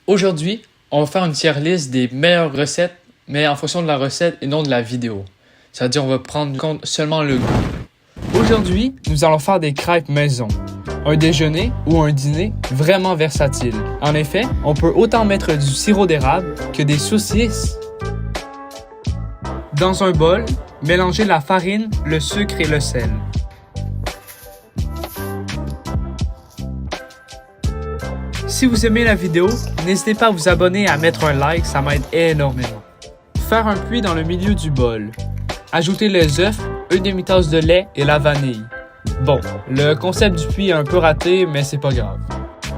Aujourd'hui, on va faire une tier list des meilleures recettes, mais en fonction de la recette et non de la vidéo. C'est-à-dire on va prendre compte seulement le goût. Aujourd'hui, nous allons faire des crêpes maison. Un déjeuner ou un dîner vraiment versatile. En effet, on peut autant mettre du sirop d'érable que des saucisses. Dans un bol, mélangez la farine, le sucre et le sel. Si vous aimez la vidéo, n'hésitez pas à vous abonner et à mettre un like, ça m'aide énormément. Faire un puits dans le milieu du bol. Ajoutez les œufs, une demi-tasse de lait et la vanille. Bon, le concept du puits est un peu raté, mais c'est pas grave.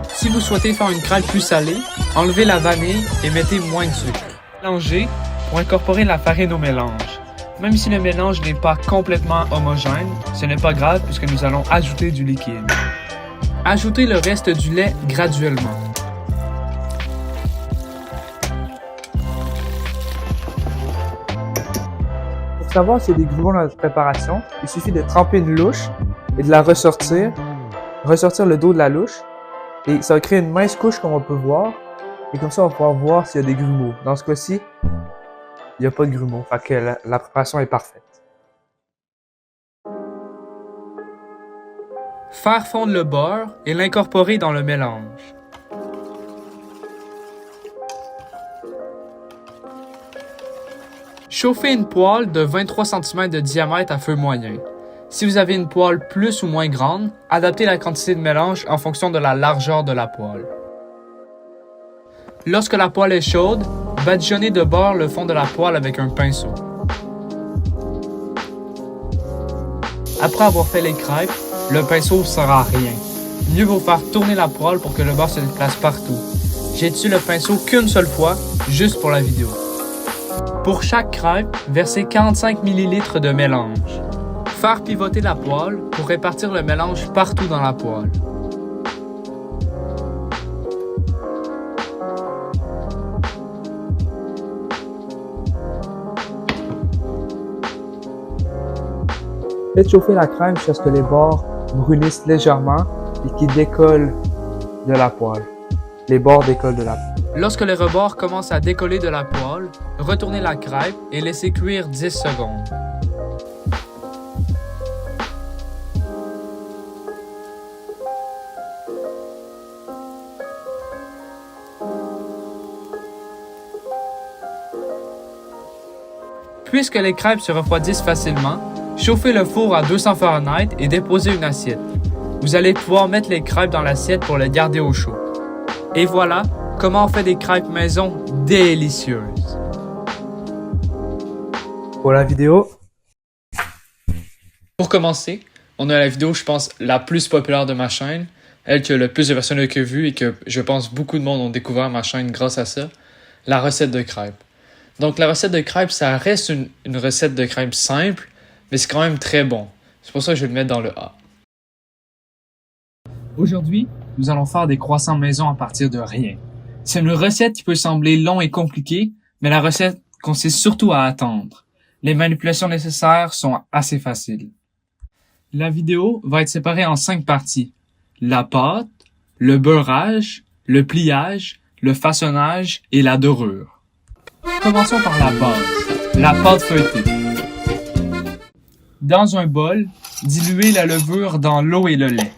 Si vous souhaitez faire une crêpe plus salée, enlevez la vanille et mettez moins de sucre. Mélangez pour incorporer la farine au mélange. Même si le mélange n'est pas complètement homogène, ce n'est pas grave puisque nous allons ajouter du liquide. Ajoutez le reste du lait graduellement. Pour savoir s'il y a des grumeaux dans notre préparation, il suffit de tremper une louche et de la ressortir le dos de la louche, et ça va créer une mince couche comme on peut voir, et comme ça on va pouvoir voir s'il y a des grumeaux. Dans ce cas-ci, il n'y a pas de grumeaux, fait que la préparation est parfaite. Faire fondre le beurre et l'incorporer dans le mélange. Chauffez une poêle de 23 cm de diamètre à feu moyen. Si vous avez une poêle plus ou moins grande, adaptez la quantité de mélange en fonction de la largeur de la poêle. Lorsque la poêle est chaude, badigeonnez de beurre le fond de la poêle avec un pinceau. Après avoir fait les crêpes, le pinceau ne sert à rien. Mieux vaut faire tourner la poêle pour que le beurre se déplace partout. J'ai utilisé le pinceau qu'une seule fois, juste pour la vidéo. Pour chaque crêpe, versez 45 ml de mélange. Faire pivoter la poêle pour répartir le mélange partout dans la poêle. Faites chauffer la crème jusqu'à ce que les bords brunissent légèrement et qu'ils décollent de la poêle. Les bords décollent de la poêle. Lorsque les rebords commencent à décoller de la poêle, retournez la crêpe et laissez cuire 10 secondes. Puisque les crêpes se refroidissent facilement, chauffez le four à 200 Fahrenheit et déposez une assiette. Vous allez pouvoir mettre les crêpes dans l'assiette pour les garder au chaud. Et voilà comment on fait des crêpes maison délicieuses. Pour la vidéo, Pour commencer, on a la vidéo, je pense, la plus populaire de ma chaîne, elle qui a le plus de personnes que vues et que je pense beaucoup de monde ont découvert ma chaîne grâce à ça, la recette de crêpes. Donc la recette de crêpes, ça reste une recette de crêpes simple, mais c'est quand même très bon. C'est pour ça que je vais le mettre dans le A. Aujourd'hui, nous allons faire des croissants maison à partir de rien. C'est une recette qui peut sembler longue et compliquée, mais la recette consiste surtout à attendre. Les manipulations nécessaires sont assez faciles. La vidéo va être séparée en 5 parties. La pâte, le beurrage, le pliage, le façonnage et la dorure. Commençons par la base, la pâte feuilletée. Dans un bol, diluez la levure dans l'eau et le lait.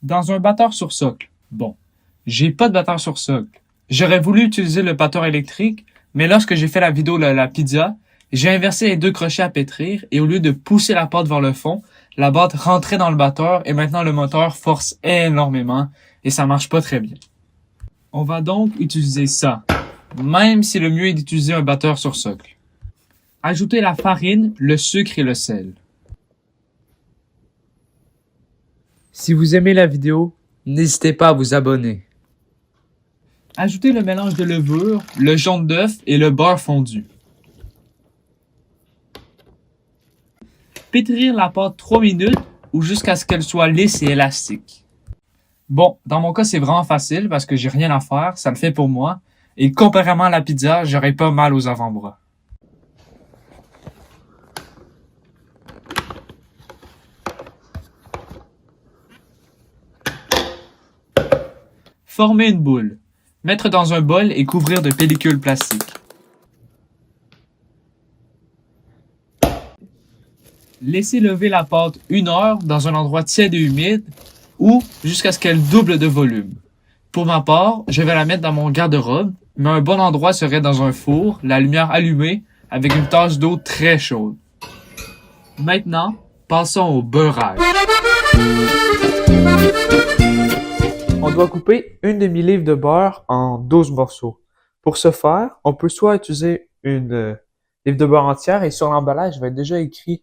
Dans un batteur sur socle. Bon, j'ai pas de batteur sur socle. J'aurais voulu utiliser le batteur électrique, mais lorsque j'ai fait la vidéo de la pizza, j'ai inversé les 2 crochets à pétrir et au lieu de pousser la pâte vers le fond, la pâte rentrait dans le batteur et maintenant le moteur force énormément et ça marche pas très bien. On va donc utiliser ça, même si le mieux est d'utiliser un batteur sur socle. Ajoutez la farine, le sucre et le sel. si vous aimez la vidéo, n'hésitez pas à vous abonner. Ajoutez le mélange de levure, le jaune d'œuf et le beurre fondu. Pétrir la pâte 3 minutes ou jusqu'à ce qu'elle soit lisse et élastique. Bon, dans mon cas, c'est vraiment facile parce que j'ai rien à faire, ça le fait pour moi. et comparément à la pizza, j'aurais pas mal aux avant-bras. Former une boule. Mettre dans un bol et couvrir de pellicule plastique. Laisser lever la pâte 1 heure dans un endroit tiède et humide ou jusqu'à ce qu'elle double de volume. Pour ma part, je vais la mettre dans mon garde-robe, mais un bon endroit serait dans un four, la lumière allumée, avec une tasse d'eau très chaude. Maintenant, passons au beurrage. On doit couper une demi-livre de beurre en 12 morceaux. Pour ce faire, on peut soit utiliser une livre de beurre entière et sur l'emballage, il va être déjà écrit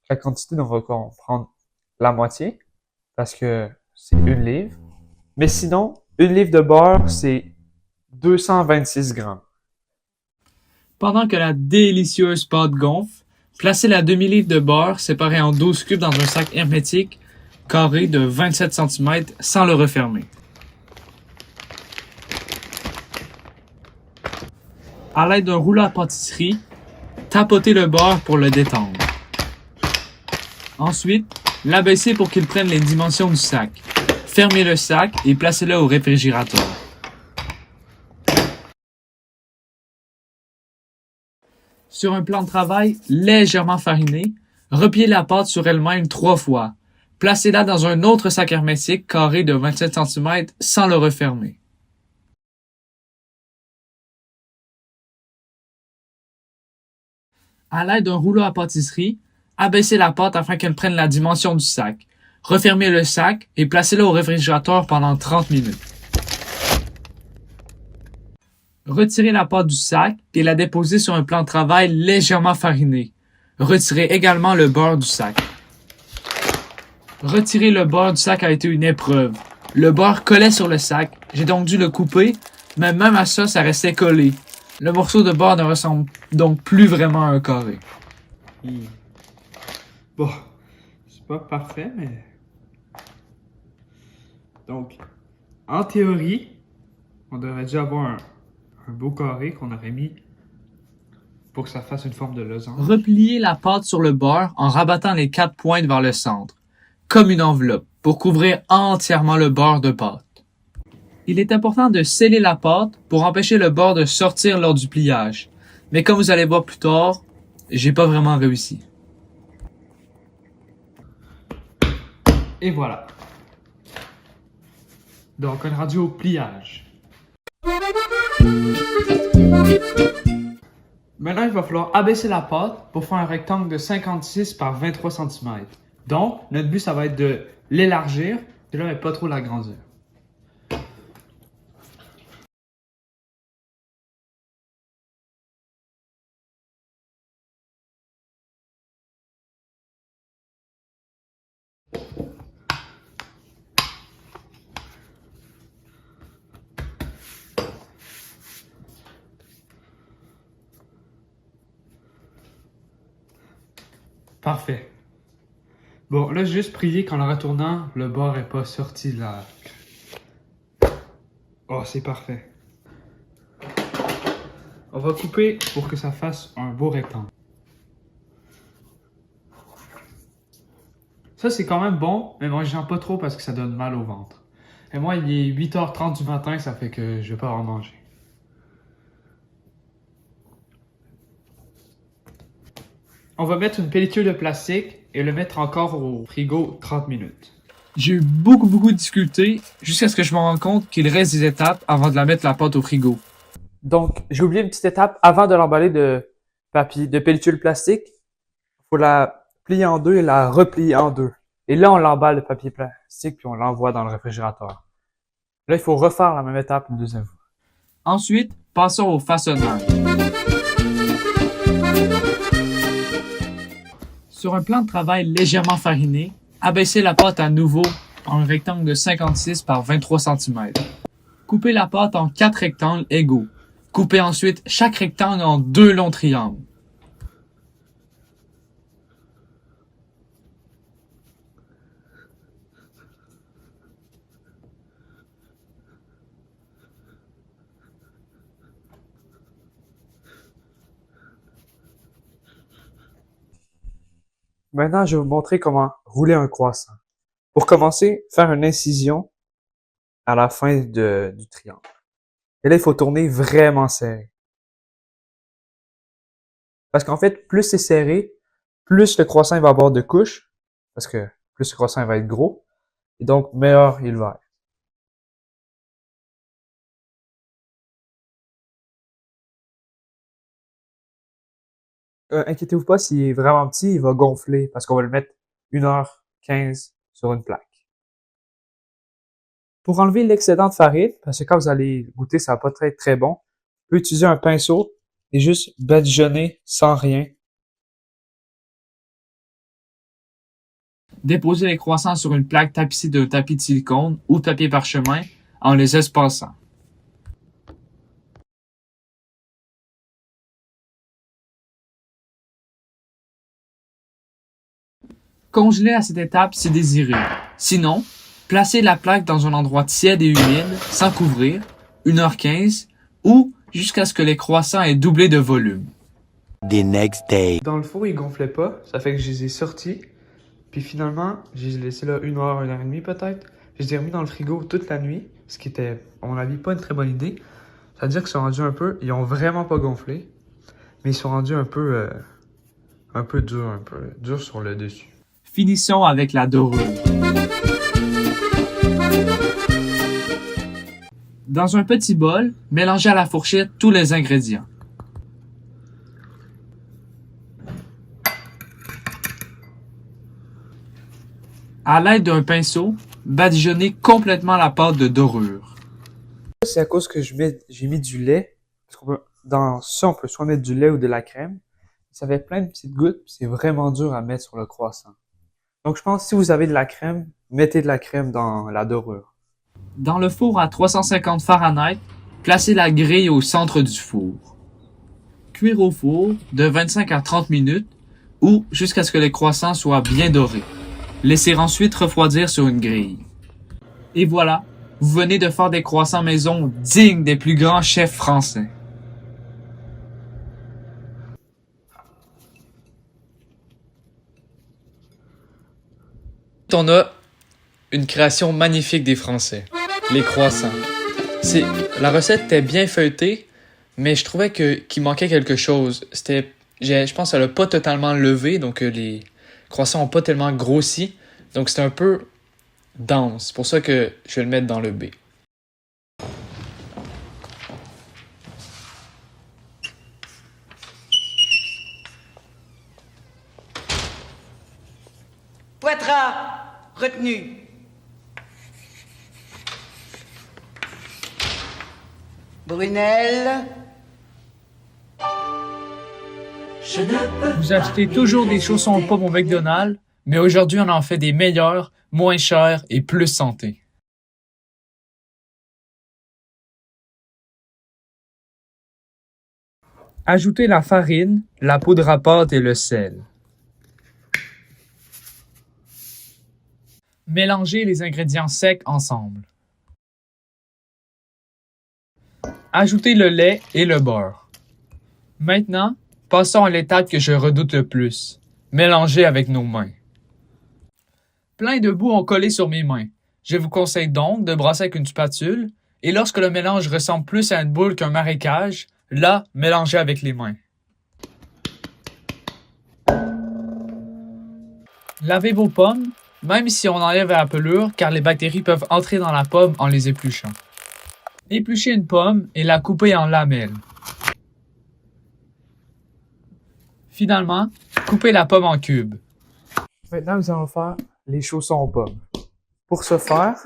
la quantité, donc on va prendre la moitié parce que c'est une livre. Mais sinon, une livre de beurre, c'est 226 grammes. Pendant que la délicieuse pâte gonfle, placez la demi-livre de beurre séparée en 12 cubes dans un sac hermétique carré de 27 cm sans le refermer. À l'aide d'un rouleau à pâtisserie, tapotez le beurre pour le détendre. Ensuite, l'abaissez pour qu'il prenne les dimensions du sac. Fermez le sac et placez-le au réfrigérateur. Sur un plan de travail légèrement fariné, repliez la pâte sur elle-même 3 fois. Placez-la dans un autre sac hermétique carré de 27 cm sans le refermer. À l'aide d'un rouleau à pâtisserie, abaissez la pâte afin qu'elle prenne la dimension du sac. Refermez le sac et placez-le au réfrigérateur pendant 30 minutes. Retirez la pâte du sac et la déposez sur un plan de travail légèrement fariné. Retirez également le beurre du sac. Retirer le beurre du sac a été une épreuve. Le beurre collait sur le sac, j'ai donc dû le couper, mais même à ça, ça restait collé. Le morceau de beurre ne ressemble donc plus vraiment à un carré. Bon, c'est pas parfait, mais... Donc, en théorie, on devrait déjà avoir un beau carré qu'on aurait mis pour que ça fasse une forme de losange. Repliez la pâte sur le beurre en rabattant les 4 pointes vers le centre, comme une enveloppe, pour couvrir entièrement le beurre de pâte. Il est important de sceller la pâte pour empêcher le beurre de sortir lors du pliage. Mais comme vous allez voir plus tard, j'ai pas vraiment réussi. Et voilà. Donc, on est rendu au pliage. Maintenant, il va falloir abaisser la pâte pour faire un rectangle de 56 par 23 cm. Donc, notre but, ça va être de l'élargir, et là, mais pas trop l'agrandir. Parfait. Bon, là, j'ai juste prié qu'en le retournant, le bord n'est pas sorti de la... Oh, c'est parfait. On va couper pour que ça fasse un beau rectangle. Ça, c'est quand même bon, mais moi, j'en pas trop parce que ça donne mal au ventre. Et moi, il est 8h30 du matin, ça fait que je vais pas en manger. On va mettre une pellicule de plastique et le mettre encore au frigo 30 minutes. J'ai eu beaucoup de difficultés jusqu'à ce que je me rende compte qu'il reste des étapes avant de la mettre la pâte au frigo. Donc, j'ai oublié une petite étape avant de l'emballer de papier, de pellicule plastique. Il faut la plier en deux et la replier en deux. Et là, on l'emballe de papier plastique puis on l'envoie dans le réfrigérateur. Là, il faut refaire la même étape une deuxième fois. Ensuite, passons au façonnage. Sur un plan de travail légèrement fariné, abaissez la pâte à nouveau en un rectangle de 56 par 23 cm. Coupez la pâte en 4 rectangles égaux. Coupez ensuite chaque rectangle en 2 longs triangles. Maintenant, je vais vous montrer comment rouler un croissant. Pour commencer, faire une incision à la fin du triangle. Et là, il faut tourner vraiment serré. Parce qu'en fait, plus c'est serré, plus le croissant il va avoir de couches, parce que plus le croissant il va être gros, et donc meilleur il va être. Inquiétez-vous pas, s'il est vraiment petit, il va gonfler, parce qu'on va le mettre 1h15 sur une plaque. Pour enlever l'excédent de farine, parce que quand vous allez goûter, ça va pas être très bon, vous pouvez utiliser un pinceau et juste badigeonner sans rien. Déposez les croissants sur une plaque tapissée de tapis de silicone ou papier parchemin en les espaçant. Congelez à cette étape si désiré. Sinon, placez la plaque dans un endroit tiède et humide, sans couvrir, 1h15, ou jusqu'à ce que les croissants aient doublé de volume. The next day. Dans le four, il gonflait pas, ça fait que je les ai sortis. Puis finalement, j'ai laissé là 1h, 1h30 peut-être. Je les ai remis dans le frigo toute la nuit, ce qui était, à mon avis, pas une très bonne idée. Ça veut dire qu'ils sont rendus ils ont vraiment pas gonflé, mais ils sont rendus un peu durs sur le dessus. Finissons avec la dorure. Dans un petit bol, mélangez à la fourchette tous les ingrédients. À l'aide d'un pinceau, badigeonnez complètement la pâte de dorure. C'est à cause que j'ai mis du lait. Parce dans ça, on peut soit mettre du lait ou de la crème. Ça fait plein de petites gouttes, puis c'est vraiment dur à mettre sur le croissant. Donc je pense que si vous avez de la crème, mettez de la crème dans la dorure. Dans le four à 350 Fahrenheit, placez la grille au centre du four. Cuire au four de 25 à 30 minutes ou jusqu'à ce que les croissants soient bien dorés. Laissez ensuite refroidir sur une grille. Et voilà, vous venez de faire des croissants maison dignes des plus grands chefs français. On a une création magnifique des Français, les croissants. La recette était bien feuilletée, mais je trouvais qu'il manquait quelque chose. Je pense qu'elle n'a pas totalement levé, donc les croissants n'ont pas tellement grossi. Donc c'est un peu dense. C'est pour ça que je vais le mettre dans le B. Poitras, retenu. Brunel. Vous achetez toujours des chaussons aux pommes au McDonald's, mais aujourd'hui on en fait des meilleurs, moins chers et plus santé. Ajoutez la farine, la poudre à pâte et le sel. Mélangez les ingrédients secs ensemble. Ajoutez le lait et le beurre. Maintenant, passons à l'étape que je redoute le plus. Mélanger avec nos mains. Plein de boue ont collé sur mes mains. Je vous conseille donc de brasser avec une spatule et lorsque le mélange ressemble plus à une boule qu'un marécage, là, mélangez avec les mains. Lavez vos pommes, même si on enlève la pelure car les bactéries peuvent entrer dans la pomme en les épluchant. Épluchez une pomme et la coupez en lamelles. Finalement, coupez la pomme en cubes. Maintenant, nous allons faire les chaussons aux pommes. Pour ce faire,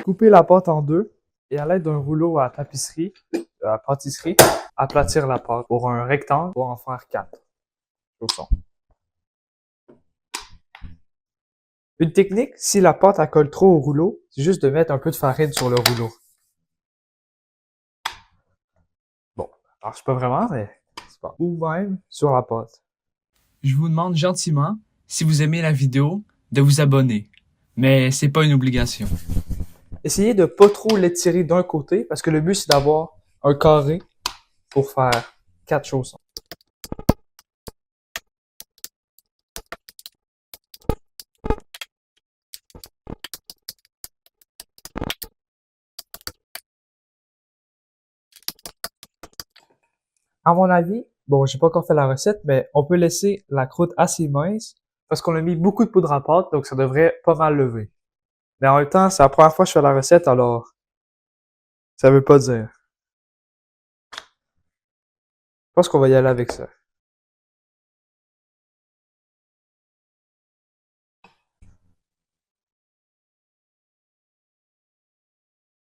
coupez la pâte en deux et à l'aide d'un rouleau à pâtisserie, aplatir la pâte pour un rectangle pour en faire 4 chaussons. Une technique, si la pâte colle trop au rouleau, c'est juste de mettre un peu de farine sur le rouleau. Bon, ça marche pas vraiment, mais c'est pas. Ou même sur la pâte. Je vous demande gentiment, si vous aimez la vidéo, de vous abonner. Mais c'est pas une obligation. Essayez de pas trop l'étirer d'un côté, parce que le but c'est d'avoir un carré pour faire 4 chaussons. À mon avis, bon, j'ai pas encore fait la recette, mais on peut laisser la croûte assez mince parce qu'on a mis beaucoup de poudre à pâte, donc ça devrait pas mal lever. Mais en même temps, c'est la première fois que je fais la recette, alors ça veut pas dire. Je pense qu'on va y aller avec ça.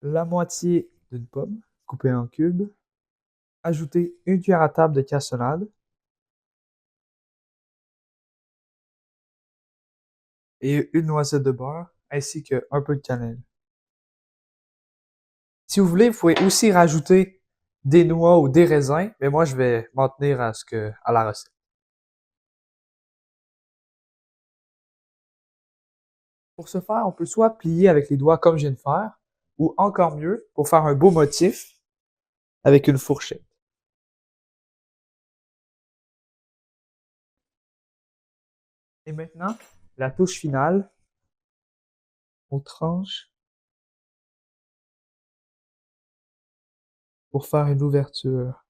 La moitié d'une pomme coupée en cubes. Ajouter une cuillère à table de cassonade. Et une noisette de beurre, ainsi qu'un peu de cannelle. Si vous voulez, vous pouvez aussi rajouter des noix ou des raisins, mais moi je vais m'en tenir à la recette. Pour ce faire, on peut soit plier avec les doigts comme je viens de faire, ou encore mieux, pour faire un beau motif, avec une fourchette. Et maintenant, la touche finale, on tranche pour faire une ouverture.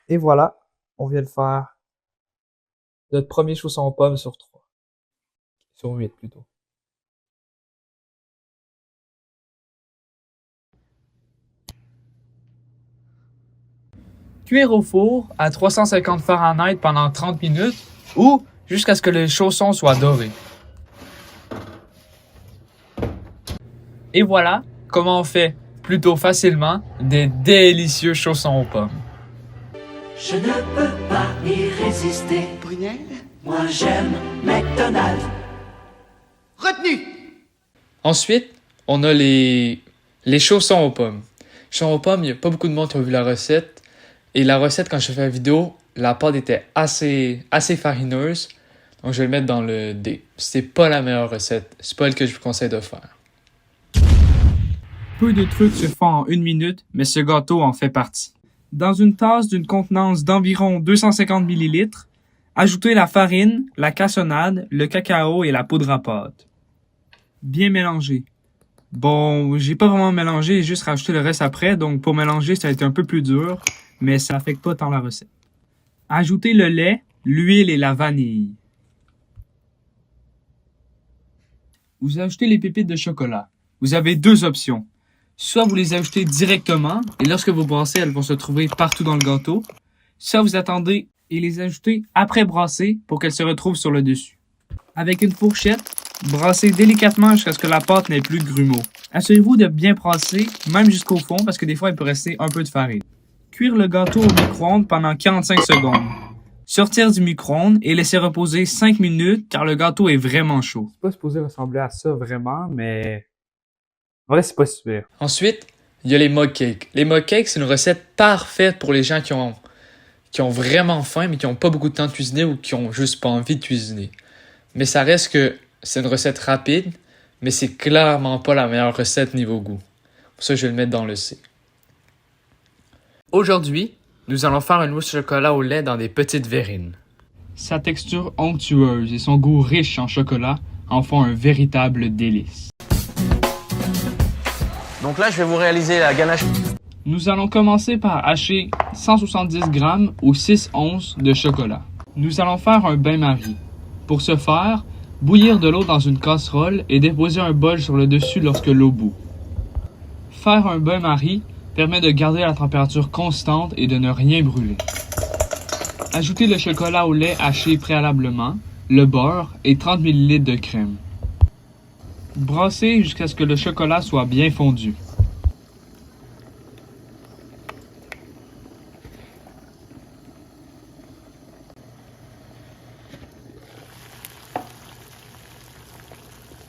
Et voilà, on vient de faire notre premier chausson aux pommes sur 3. Sur 8 plutôt. Cuire au four à 350 Fahrenheit pendant 30 minutes ou jusqu'à ce que les chaussons soient dorés. Et voilà comment on fait plutôt facilement des délicieux chaussons aux pommes. Je ne peux pas y résister. Brunel? Moi j'aime McDonald's. Retenu! Ensuite, on a les chaussons aux pommes. Chaussons aux pommes, il n'y a pas beaucoup de monde qui a vu la recette. Et la recette, quand je fais la vidéo, la pâte était assez farineuse. Donc je vais le mettre dans le D. C'est pas la meilleure recette. C'est pas elle que je vous conseille de faire. Peu de trucs se font en 1 minute, mais ce gâteau en fait partie. Dans une tasse d'une contenance d'environ 250 ml, ajoutez la farine, la cassonade, le cacao et la poudre à pâte. Bien mélanger. Bon, j'ai pas vraiment mélangé, j'ai juste rajouté le reste après, donc pour mélanger, ça a été un peu plus dur, mais ça affecte pas tant la recette. Ajoutez le lait, l'huile et la vanille. Vous ajoutez les pépites de chocolat. Vous avez 2 options. Soit vous les ajoutez directement, et lorsque vous brassez, elles vont se trouver partout dans le gâteau. Soit vous attendez et les ajoutez après brasser pour qu'elles se retrouvent sur le dessus. Avec une fourchette, brassez délicatement jusqu'à ce que la pâte n'ait plus de grumeaux. Assurez-vous de bien brasser, même jusqu'au fond, parce que des fois il peut rester un peu de farine. Cuire le gâteau au micro-ondes pendant 45 secondes. Sortir du micro-ondes et laisser reposer 5 minutes car le gâteau est vraiment chaud. C'est pas supposé ressembler à ça vraiment, mais en vrai, c'est pas super. Ensuite, il y a les mug cakes. Les mug cakes, c'est une recette parfaite pour les gens qui ont vraiment faim mais qui n'ont pas beaucoup de temps de cuisiner ou qui ont juste pas envie de cuisiner. Mais ça reste que c'est une recette rapide, mais c'est clairement pas la meilleure recette niveau goût. Pour ça, je vais le mettre dans le C. Aujourd'hui, nous allons faire une mousse au chocolat au lait dans des petites verrines. Sa texture onctueuse et son goût riche en chocolat en font un véritable délice. Donc là, je vais vous réaliser la ganache. Nous allons commencer par hacher 170 g ou 6 onces de chocolat. Nous allons faire un bain-marie. Pour ce faire, bouillir de l'eau dans une casserole et déposer un bol sur le dessus lorsque l'eau bout. Faire un bain-marie permet de garder la température constante et de ne rien brûler. Ajoutez le chocolat au lait haché préalablement, le beurre et 30 ml de crème. Brassez jusqu'à ce que le chocolat soit bien fondu.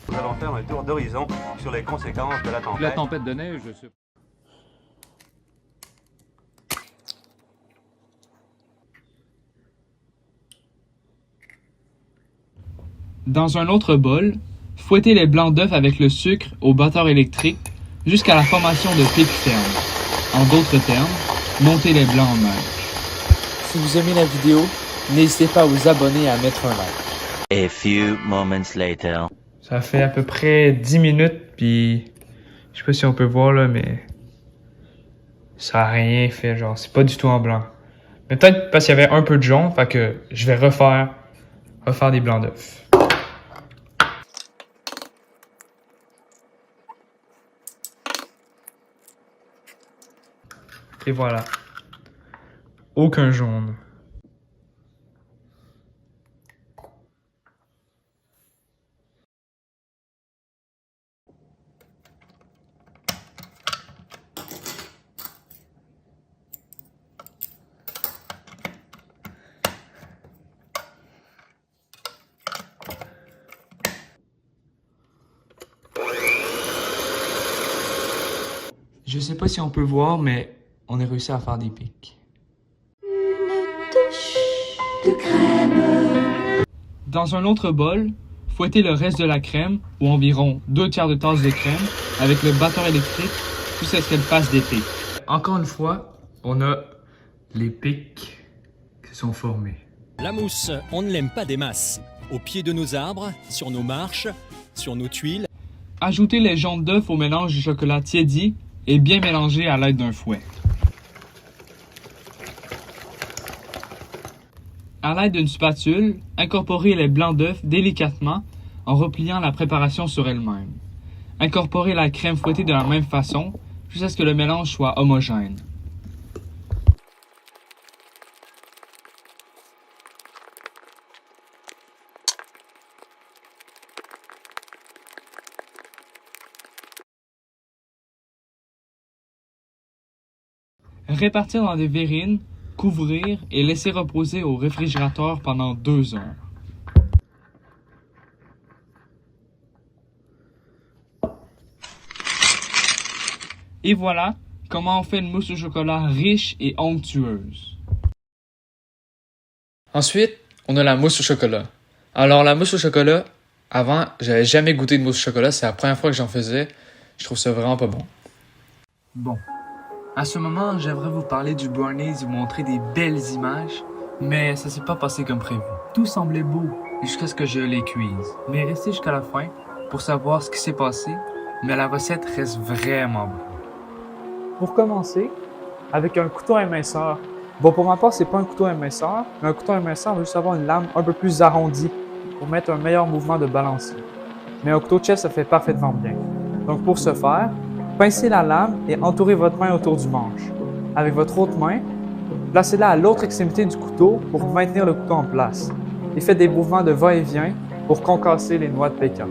Nous allons faire un tour d'horizon sur les conséquences de la tempête. La tempête de neige, Dans un autre bol, fouettez les blancs d'œufs avec le sucre au batteur électrique jusqu'à la formation de pics fermes. En d'autres termes, montez les blancs en neige. Si vous aimez la vidéo, n'hésitez pas à vous abonner et à mettre un like. A few moments later. Ça fait à peu près 10 minutes, puis je sais pas si on peut voir là, mais Ça a rien fait, genre, c'est pas du tout en blanc. Mais peut-être parce qu'il y avait un peu de jaune, fait que je vais refaire des blancs d'œufs. Et voilà. Aucun jaune. Je sais pas si on peut voir, mais on a réussi à faire des pics. De crème. Dans un autre bol, fouettez le reste de la crème, ou environ 2/3 de tasse de crème, avec le batteur électrique, jusqu'à ce qu'elle fasse des pics. Encore une fois, on a les pics qui sont formés. La mousse, on ne l'aime pas des masses. Au pied de nos arbres, sur nos marches, sur nos tuiles. Ajoutez les jaunes d'œufs au mélange du chocolat tiédi et bien mélanger à l'aide d'un fouet. À l'aide d'une spatule, incorporez les blancs d'œufs délicatement en repliant la préparation sur elle-même. Incorporez la crème fouettée de la même façon jusqu'à ce que le mélange soit homogène. Répartir dans des verrines, couvrir et laisser reposer au réfrigérateur pendant 2 heures. Et voilà comment on fait une mousse au chocolat riche et onctueuse. Ensuite, on a la mousse au chocolat. Alors la mousse au chocolat, avant, j'avais jamais goûté de mousse au chocolat, c'est la première fois que j'en faisais. Je trouve ça vraiment pas bon. Bon. À ce moment, j'aimerais vous parler du brownies et vous montrer des belles images, mais ça s'est pas passé comme prévu. Tout semblait beau jusqu'à ce que je les cuise. Mais restez jusqu'à la fin pour savoir ce qui s'est passé, mais la recette reste vraiment bonne. Pour commencer, avec un couteau éminceur. Bon, pour ma part, c'est pas un couteau éminceur, mais un couteau éminceur veut juste avoir une lame un peu plus arrondie pour mettre un meilleur mouvement de balancier. Mais un couteau de chef, ça fait parfaitement bien. Donc pour ce faire, pincez la lame et entourez votre main autour du manche. Avec votre autre main, placez-la à l'autre extrémité du couteau pour maintenir le couteau en place. Et faites des mouvements de va-et-vient pour concasser les noix de pécan.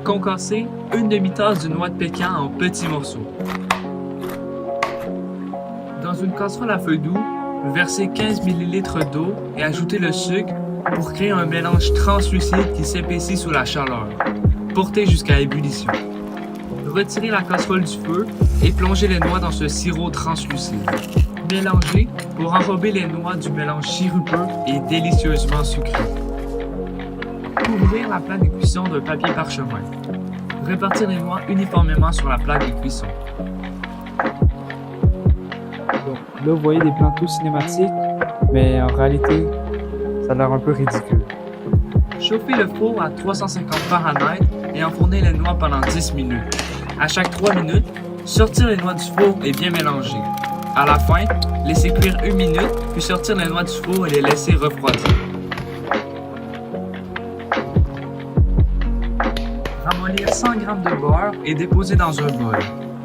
Concassez une demi-tasse de noix de pécan en petits morceaux. Dans une casserole à feu doux, versez 15 ml d'eau et ajoutez le sucre pour créer un mélange translucide qui s'épaissit sous la chaleur. Portez jusqu'à ébullition. Retirez la casserole du feu et plongez les noix dans ce sirop translucide. Mélangez pour enrober les noix du mélange sirupeux et délicieusement sucré. Couvrir la plaque de cuisson d'un papier parchemin. Répartir les noix uniformément sur la plaque de cuisson. Donc là, vous voyez des plans tout cinématiques, mais en réalité, ça a l'air un peu ridicule. Chauffez le four à 350 Fahrenheit et enfournez les noix pendant 10 minutes. À chaque 3 minutes, sortir les noix du four et bien mélanger. À la fin, laissez cuire 1 minute, puis sortir les noix du four et les laisser refroidir. Ramollir 100 g de beurre et déposer dans un bol.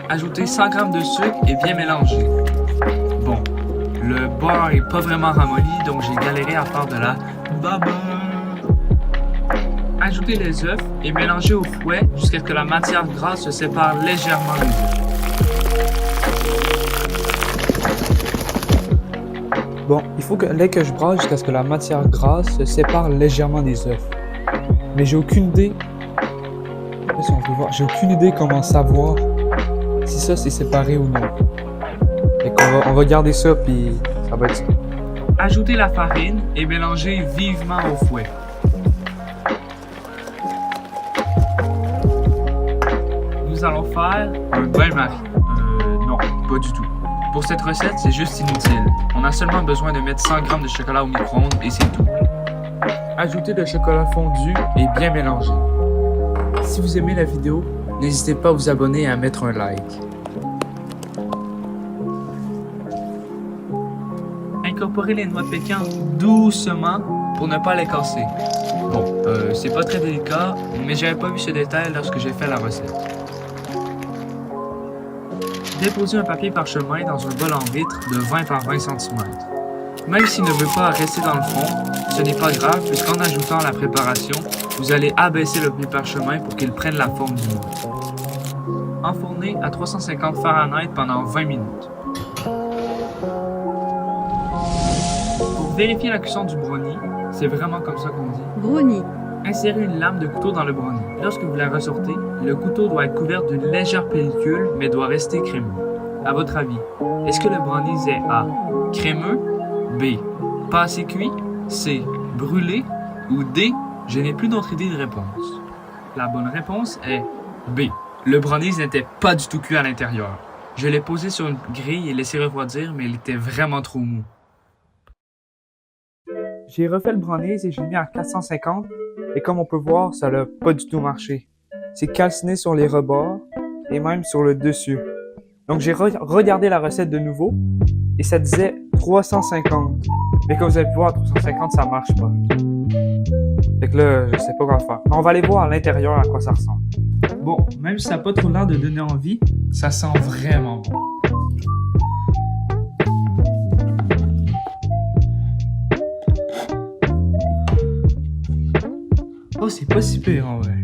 Ajoutez 100 g de sucre et bien mélanger. Bon, le beurre est pas vraiment ramolli, donc j'ai galéré à faire de la babeur. Ajoutez les œufs et mélangez au fouet jusqu'à ce que la matière grasse se sépare légèrement des œufs. Bon, il faut que lait que je brasse jusqu'à ce que la matière grasse se sépare légèrement des œufs. Mais j'ai aucune idée. Si on peut voir, j'ai aucune idée comment savoir si ça c'est séparé ou non. Fait qu'on va garder ça puis ça va être ça. Ajoutez la farine et mélangez vivement au fouet. Nous allons faire un bain-marie. Non, pas du tout. Pour cette recette, c'est juste inutile. On a seulement besoin de mettre 100 g de chocolat au micro-ondes et c'est tout. Ajoutez le chocolat fondu et bien mélanger. Si vous aimez la vidéo, n'hésitez pas à vous abonner et à mettre un like. incorporez les noix de pécan doucement pour ne pas les casser. Bon, c'est pas très délicat, mais j'avais pas vu ce détail lorsque j'ai fait la recette. Déposez un papier parchemin dans un bol en vitre de 20 par 20 cm. Même s'il ne veut pas rester dans le fond, ce n'est pas grave puisqu'en ajoutant la préparation, vous allez abaisser le papier parchemin pour qu'il prenne la forme du moule. Enfournez à 350 Fahrenheit pendant 20 minutes. Pour vérifier la cuisson du brownie, c'est vraiment comme ça qu'on dit. Brownie. Insérez une lame de couteau dans le brownie. Lorsque vous la ressortez, le couteau doit être couvert d'une légère pellicule mais doit rester crémeux. À votre avis, est-ce que le brownie est A. Crémeux, B. Pas assez cuit, C. Brûlé ou D. Je n'ai plus d'autre idée de réponse. La bonne réponse est B. Le brownie n'était pas du tout cuit à l'intérieur. Je l'ai posé sur une grille et laissé refroidir, mais il était vraiment trop mou. J'ai refait le brownie et je l'ai mis à 450 et comme on peut voir, ça n'a pas du tout marché. C'est calciné sur les rebords et même sur le dessus. Donc j'ai regardé la recette de nouveau et ça disait 350. Mais comme vous avez pu voir, 350 ça marche pas. Fait que là, je sais pas quoi faire. On va aller voir à l'intérieur à quoi ça ressemble. Bon, même si ça n'a pas trop l'air de donner envie, ça sent vraiment bon. Oh, c'est pas si pire en vrai.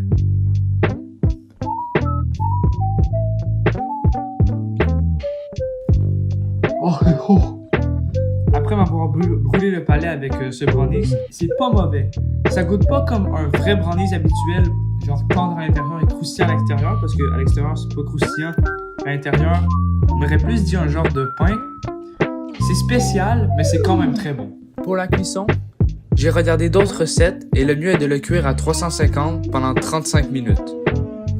Oh. Après m'avoir brûlé le palais avec ce brownies, c'est pas mauvais. Ça goûte pas comme un vrai brownies habituel, genre tendre à l'intérieur et croustillant à l'extérieur, parce qu'à l'extérieur c'est pas croustillant. À l'intérieur, on aurait plus dit un genre de pain. C'est spécial, mais c'est quand même très bon. Pour la cuisson, j'ai regardé d'autres recettes et le mieux est de le cuire à 350 pendant 35 minutes.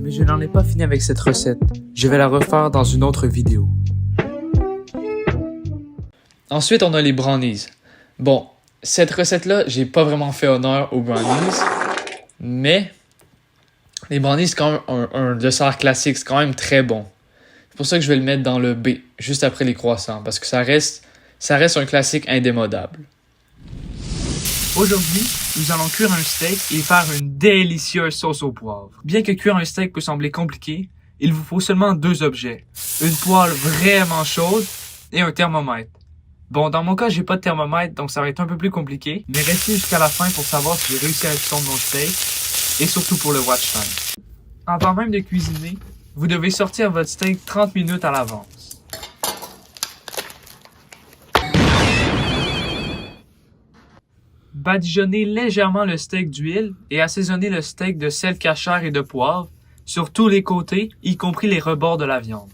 Mais je n'en ai pas fini avec cette recette. Je vais la refaire dans une autre vidéo. Ensuite, on a les brownies. Bon, cette recette-là, j'ai pas vraiment fait honneur aux brownies, mais les brownies, c'est quand même un dessert classique, c'est quand même très bon. C'est pour ça que je vais le mettre dans le B, juste après les croissants, parce que ça reste un classique indémodable. Aujourd'hui, nous allons cuire un steak et faire une délicieuse sauce au poivre. Bien que cuire un steak peut sembler compliqué, il vous faut seulement 2 objets. Une poêle vraiment chaude et un thermomètre. Bon, dans mon cas, j'ai pas de thermomètre, donc ça va être un peu plus compliqué, mais restez jusqu'à la fin pour savoir si j'ai réussi à cuire mon steak, et surtout pour le watch time. Avant même de cuisiner, vous devez sortir votre steak 30 minutes à l'avance. Badigeonnez légèrement le steak d'huile et assaisonnez le steak de sel cachère et de poivre sur tous les côtés, y compris les rebords de la viande.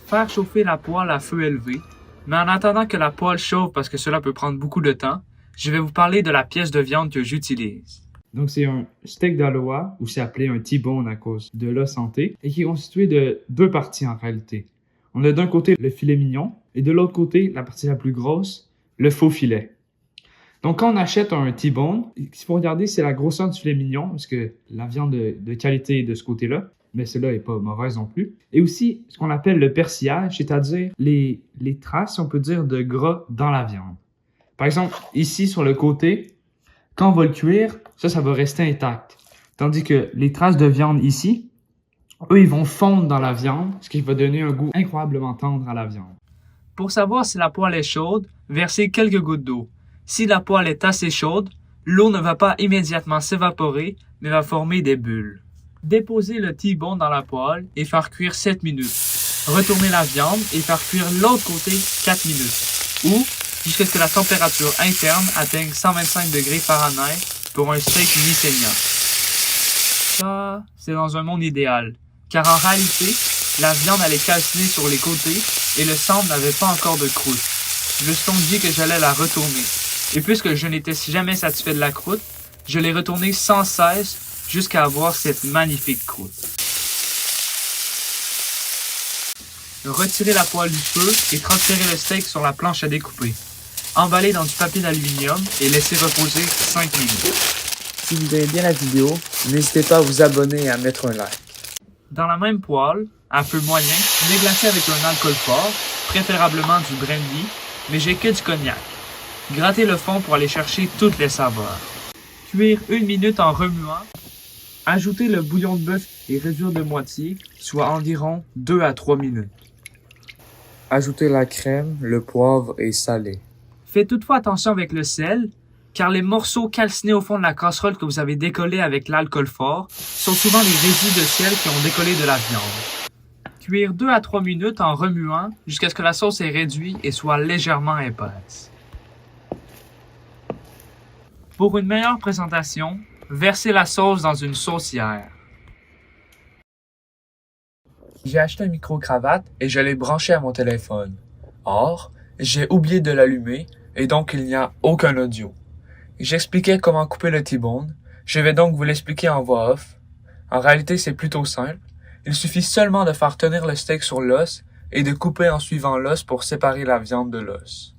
Faire chauffer la poêle à feu élevé. Mais en attendant que la poêle chauffe, parce que cela peut prendre beaucoup de temps, je vais vous parler de la pièce de viande que j'utilise. Donc c'est un steak d'Aloha, ou c'est appelé un T-bone à cause de l'os santé, et qui est constitué de 2 parties en réalité. On a d'un côté le filet mignon, et de l'autre côté, la partie la plus grosse, le faux filet. Donc quand on achète un T-bone, ce qu'il faut regarder, c'est la grosseur du filet mignon, parce que la viande de qualité est de ce côté-là, mais celle-là n'est pas mauvaise non plus. Et aussi, ce qu'on appelle le persillage, c'est-à-dire les traces, on peut dire, de gras dans la viande. Par exemple, ici, sur le côté, quand on va le cuire, ça va rester intact. Tandis que les traces de viande ici, eux, ils vont fondre dans la viande, ce qui va donner un goût incroyablement tendre à la viande. Pour savoir si la poêle est chaude, versez quelques gouttes d'eau. Si la poêle est assez chaude, l'eau ne va pas immédiatement s'évaporer, mais va former des bulles. Déposez le T-bone dans la poêle et faire cuire 7 minutes. Retournez la viande et faire cuire l'autre côté 4 minutes. Ou jusqu'à ce que la température interne atteigne 125 degrés Fahrenheit pour un steak mi-saignant. Ça, c'est dans un monde idéal. Car en réalité, la viande allait calciner sur les côtés et le centre n'avait pas encore de croûte. Je me suis donc dit que j'allais la retourner. Et puisque je n'étais jamais satisfait de la croûte, je l'ai retournée sans cesse jusqu'à avoir cette magnifique croûte. Retirez la poêle du feu et transférez le steak sur la planche à découper. Emballez dans du papier d'aluminium et laissez reposer 5 minutes. Si vous aimez bien la vidéo, n'hésitez pas à vous abonner et à mettre un like. Dans la même poêle, à feu moyen, déglacez avec un alcool fort, préférablement du brandy, mais j'ai que du cognac. Grattez le fond pour aller chercher toutes les saveurs. Cuire 1 minute en remuant. Ajoutez le bouillon de bœuf et réduire de moitié, soit environ 2 à 3 minutes. Ajoutez la crème, le poivre et saler. Faites toutefois attention avec le sel, car les morceaux calcinés au fond de la casserole que vous avez décollés avec l'alcool fort sont souvent les résidus de sel qui ont décollé de la viande. Cuire 2 à 3 minutes en remuant jusqu'à ce que la sauce ait réduit et soit légèrement épaisse. Pour une meilleure présentation, versez la sauce dans une saucière. J'ai acheté un micro-cravate et je l'ai branché à mon téléphone. Or, j'ai oublié de l'allumer et donc il n'y a aucun audio. J'expliquais comment couper le T-bone, je vais donc vous l'expliquer en voix off. En réalité, c'est plutôt simple. Il suffit seulement de faire tenir le steak sur l'os et de couper en suivant l'os pour séparer la viande de l'os.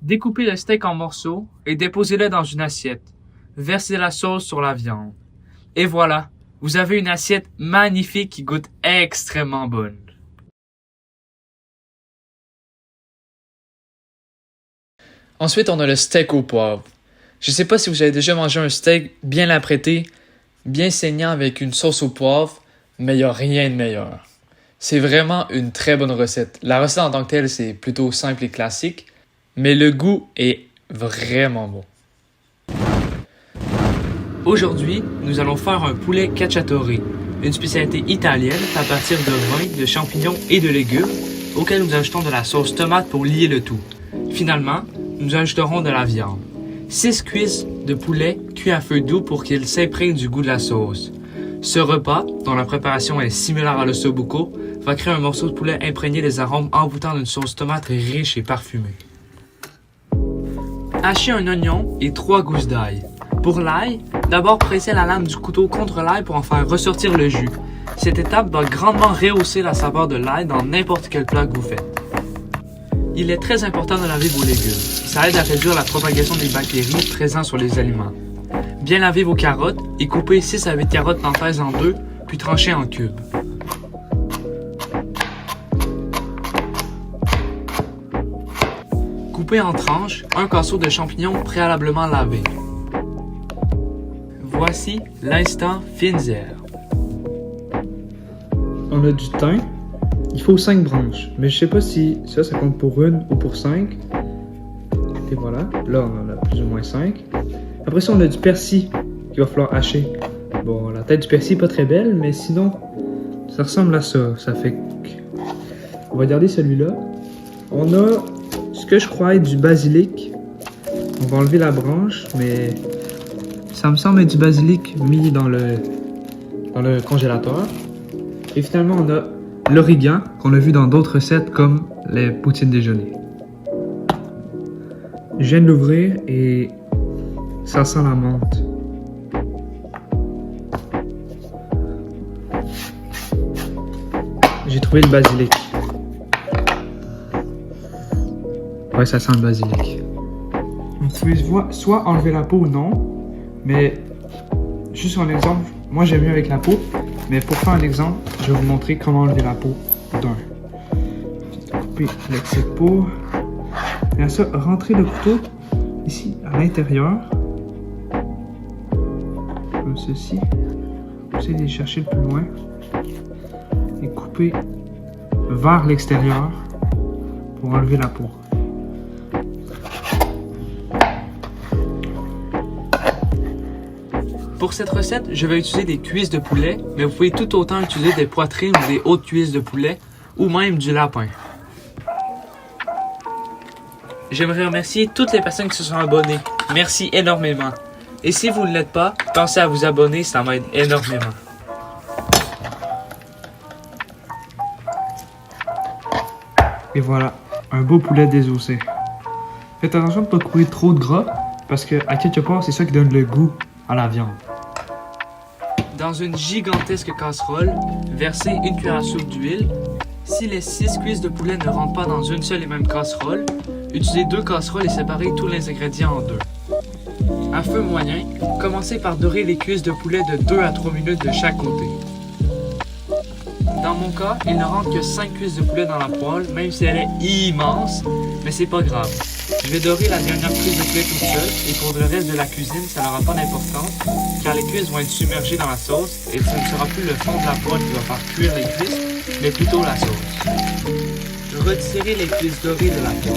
Découpez le steak en morceaux et déposez-le dans une assiette. Versez la sauce sur la viande. Et voilà, vous avez une assiette magnifique qui goûte extrêmement bonne. Ensuite, on a le steak au poivre. Je ne sais pas si vous avez déjà mangé un steak bien apprêté, bien saignant avec une sauce au poivre, mais il n'y a rien de meilleur. C'est vraiment une très bonne recette. La recette en tant que telle, c'est plutôt simple et classique, mais le goût est vraiment bon. Aujourd'hui, nous allons faire un poulet cacciatore, une spécialité italienne à partir de vin, de champignons et de légumes, auquel nous ajoutons de la sauce tomate pour lier le tout. Finalement, nous ajouterons de la viande. 6 cuisses de poulet cuits à feu doux pour qu'il s'imprègne du goût de la sauce. Ce repas, dont la préparation est similaire à l'ossobuco, va créer un morceau de poulet imprégné des arômes envoûtants d'une sauce tomate riche et parfumée. Hachez un oignon et 3 gousses d'ail. Pour l'ail, d'abord pressez la lame du couteau contre l'ail pour en faire ressortir le jus. Cette étape va grandement rehausser la saveur de l'ail dans n'importe quel plat que vous faites. Il est très important de laver vos légumes. Ça aide à réduire la propagation des bactéries présentes sur les aliments. Bien laver vos carottes et coupez 6 à 8 carottes nantaises en deux, puis trancher en cubes. Coupez en tranches un casseau de champignons préalablement lavé. Voici l'instant fines herbes. On a du thym. Il faut 5 branches, mais je sais pas si ça compte pour une ou pour 5. Et voilà, là on en a plus ou moins 5. Après ça, on a du persil qu'il va falloir hacher. Bon, la tête du persil pas très belle, mais sinon, ça ressemble à ça. Ça fait que... On va garder celui-là. On a ce que je crois être du basilic. On va enlever la branche, mais ça me semble être du basilic mis dans le congélateur. Et finalement, on a l'origan qu'on a vu dans d'autres recettes comme les poutines déjeuner. Je viens de l'ouvrir et ça sent la menthe. J'ai trouvé le basilic. Ouais, ça sent le basilic. Vous pouvez soit enlever la peau ou non, mais juste un exemple, moi j'aime mieux avec la peau, mais pour faire un exemple, je vais vous montrer comment enlever la peau d'un. Couper l'excès de peau. Et à ça, rentrez le couteau ici à l'intérieur, comme ceci. Essayez d'aller chercher le plus loin et couper vers l'extérieur pour enlever la peau. Pour cette recette, je vais utiliser des cuisses de poulet, mais vous pouvez tout autant utiliser des poitrines ou des hautes cuisses de poulet, ou même du lapin. J'aimerais remercier toutes les personnes qui se sont abonnées. Merci énormément. Et si vous ne l'êtes pas, pensez à vous abonner, ça m'aide énormément. Et voilà, un beau poulet désossé. Faites attention de ne pas couper trop de gras, parce que à quelque part, c'est ça qui donne le goût à la viande. Dans une gigantesque casserole, versez une cuillère à soupe d'huile, Si les 6 cuisses de poulet ne rentrent pas dans une seule et même casserole, utilisez 2 casseroles et séparez tous les ingrédients en 2. À feu moyen, commencez par dorer les cuisses de poulet de 2 à 3 minutes de chaque côté. Dans mon cas, il ne rentre que 5 cuisses de poulet dans la poêle, même si elle est immense, mais c'est pas grave. Je vais dorer la dernière cuisse de poulet toute seule, et pour le reste de la cuisine, ça n'aura pas d'importance, car les cuisses vont être submergées dans la sauce, et ce ne sera plus le fond de la poêle qui va faire cuire les cuisses, mais plutôt la sauce. Retirez les cuisses dorées de la poêle.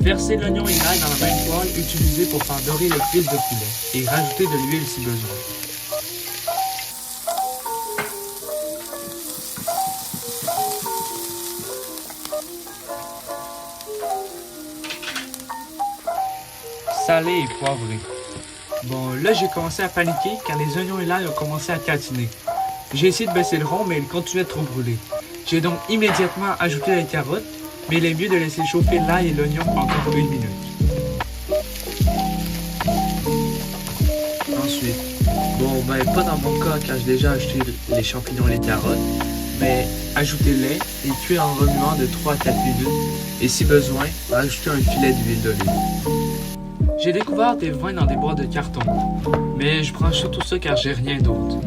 Versez l'oignon et l'ail dans la même poêle utilisée pour faire dorer les cuisses de poulet et rajoutez de l'huile si besoin. Salé et poivré. Bon, là j'ai commencé à paniquer car les oignons et l'ail ont commencé à catiner. J'ai essayé de baisser le rond mais il continuait de trop brûler. J'ai donc immédiatement ajouté les carottes, mais il est mieux de laisser chauffer l'ail et l'oignon encore 1 minute. Ensuite, pas dans mon cas car j'ai déjà ajouté les champignons et les carottes, mais ajoutez-les et cuire en remuant de 3 à 4 minutes et si besoin, rajoutez un filet d'huile d'olive. J'ai découvert des vins dans des boîtes de carton, mais je prends surtout ça car j'ai rien d'autre.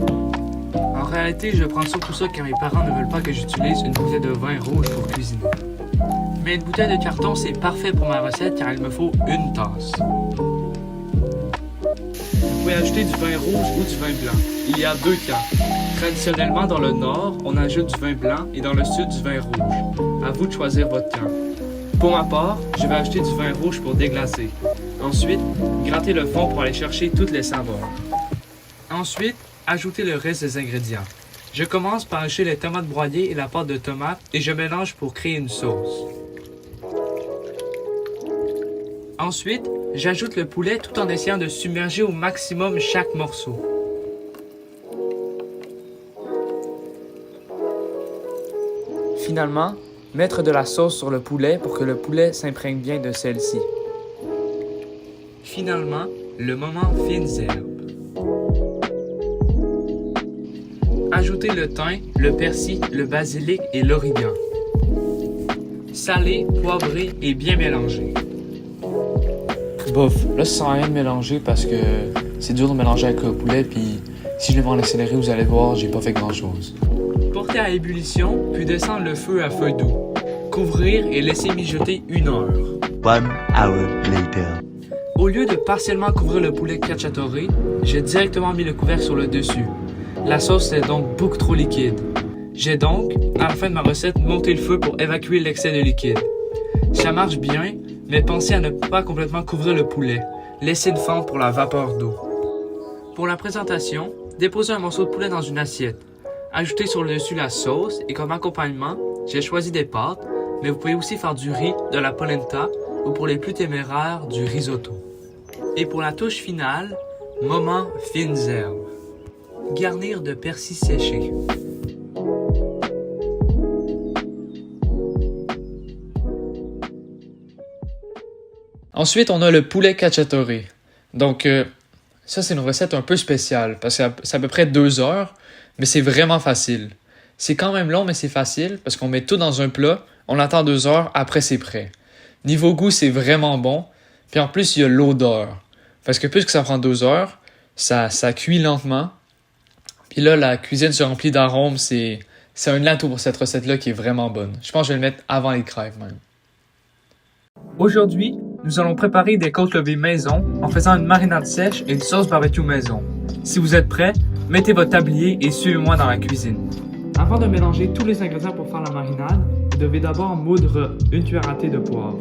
En réalité, je prends surtout ça car mes parents ne veulent pas que j'utilise une bouteille de vin rouge pour cuisiner. Mais une bouteille de carton, c'est parfait pour ma recette car il me faut 1 tasse. Vous pouvez ajouter du vin rouge ou du vin blanc. Il y a 2 cas. Traditionnellement, dans le nord, on ajoute du vin blanc et dans le sud, du vin rouge. À vous de choisir votre camp. Pour ma part, je vais acheter du vin rouge pour déglacer. Ensuite, grattez le fond pour aller chercher toutes les saveurs. Ensuite, ajoutez le reste des ingrédients. Je commence par hacher les tomates broyées et la pâte de tomate et je mélange pour créer une sauce. Ensuite, j'ajoute le poulet tout en essayant de submerger au maximum chaque morceau. Finalement, mettre de la sauce sur le poulet pour que le poulet s'imprègne bien de celle-ci. Finalement, le moment fines herbes. Ajoutez le thym, le persil, le basilic et l'origan. Saler, poivrer et bien mélanger. Bof, là ça sert à rien de mélanger parce que c'est dur de mélanger avec le poulet puis si je le mets en accéléré, vous allez voir, j'ai pas fait grand chose. Porter à ébullition, puis descendre le feu à feu doux. Couvrir et laisser mijoter 1 heure. 1 hour later. Au lieu de partiellement couvrir le poulet cacciatore, j'ai directement mis le couvercle sur le dessus. La sauce est donc beaucoup trop liquide. J'ai donc, à la fin de ma recette, monté le feu pour évacuer l'excès de liquide. Ça marche bien, mais pensez à ne pas complètement couvrir le poulet. Laissez une fente pour la vapeur d'eau. Pour la présentation, déposez un morceau de poulet dans une assiette. Ajoutez sur le dessus la sauce et comme accompagnement, j'ai choisi des pâtes, mais vous pouvez aussi faire du riz, de la polenta ou pour les plus téméraires, du risotto. Et pour la touche finale, moment fines herbes. Garnir de persil séché. Ensuite, on a le poulet cacciatore. Donc, ça, c'est une recette un peu spéciale parce que c'est à peu près 2 heures, mais c'est vraiment facile. C'est quand même long, mais c'est facile parce qu'on met tout dans un plat, on attend 2 heures, après c'est prêt. Niveau goût, c'est vraiment bon. Puis en plus, il y a l'odeur. Parce que puisque ça prend 2 heures, ça cuit lentement. Puis là, la cuisine se remplit d'arômes. C'est un atout pour cette recette-là qui est vraiment bonne. Je pense que je vais le mettre avant les crêpes même. Aujourd'hui, nous allons préparer des côtes levées maison en faisant une marinade sèche et une sauce barbecue maison. Si vous êtes prêts, mettez votre tablier et suivez-moi dans la cuisine. Avant de mélanger tous les ingrédients pour faire la marinade, vous devez d'abord moudre 1 cuillère à thé de poivre.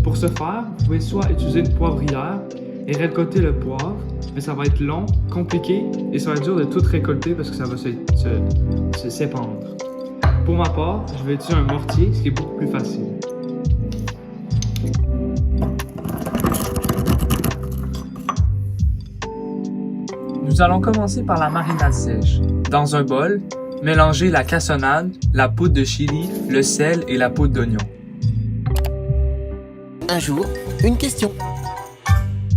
Pour ce faire, vous pouvez soit utiliser une poivrière et récolter le poivre, mais ça va être long, compliqué et ça va être dur de tout récolter parce que ça va se s'épandre. Pour ma part, je vais utiliser un mortier, ce qui est beaucoup plus facile. Nous allons commencer par la marinade sèche. Dans un bol, mélangez la cassonade, la poudre de chili, le sel et la poudre d'oignon. Un jour, une question.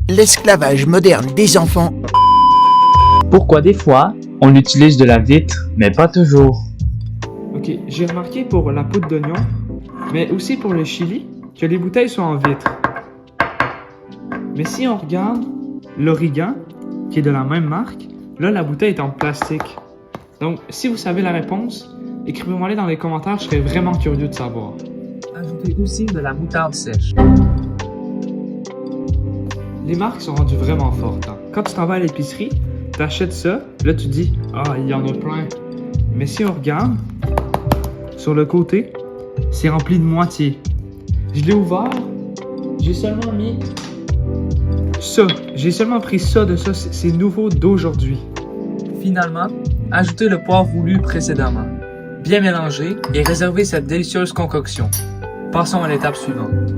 L'esclavage moderne des enfants. Pourquoi des fois, on utilise de la vitre, mais pas toujours? Ok, j'ai remarqué pour la poudre d'oignon, mais aussi pour le chili, que les bouteilles sont en vitre. Mais si on regarde l'origan, qui est de la même marque, là la bouteille est en plastique. Donc, si vous savez la réponse, écrivez-moi-les dans les commentaires, je serais vraiment curieux de savoir. Ajoutez aussi de la moutarde sèche. Les marques sont rendues vraiment fortes. Hein. Quand tu t'en vas à l'épicerie, t'achètes ça, là tu dis « Ah, il y en a plein ». Mais si on regarde, sur le côté, c'est rempli de moitié. Je l'ai ouvert, j'ai seulement mis ça. J'ai seulement pris ça de ça, c'est nouveau d'aujourd'hui. Finalement, ajoutez le poivre voulu précédemment. Bien mélanger et réservez cette délicieuse concoction. Passons à l'étape suivante.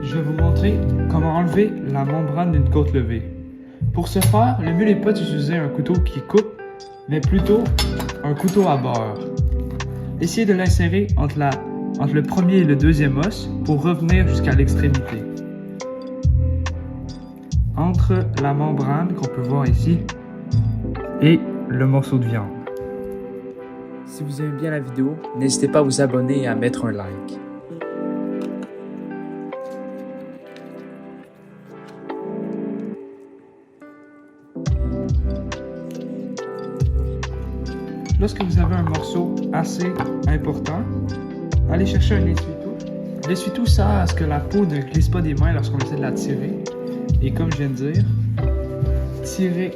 Je vais vous montrer comment enlever la membrane d'une côte levée. Pour ce faire, le mieux n'est pas d'utiliser un couteau qui coupe, mais plutôt un couteau à beurre. Essayez de l'insérer entre le premier et le deuxième os pour revenir jusqu'à l'extrémité. Entre la membrane qu'on peut voir ici et le morceau de viande. Si vous aimez bien la vidéo, n'hésitez pas à vous abonner et à mettre un like. Lorsque vous avez un morceau assez important, allez chercher un essuie-tout. L'essuie-tout sert à ce que la peau ne glisse pas des mains lorsqu'on essaie de la tirer. Et comme je viens de dire, tirez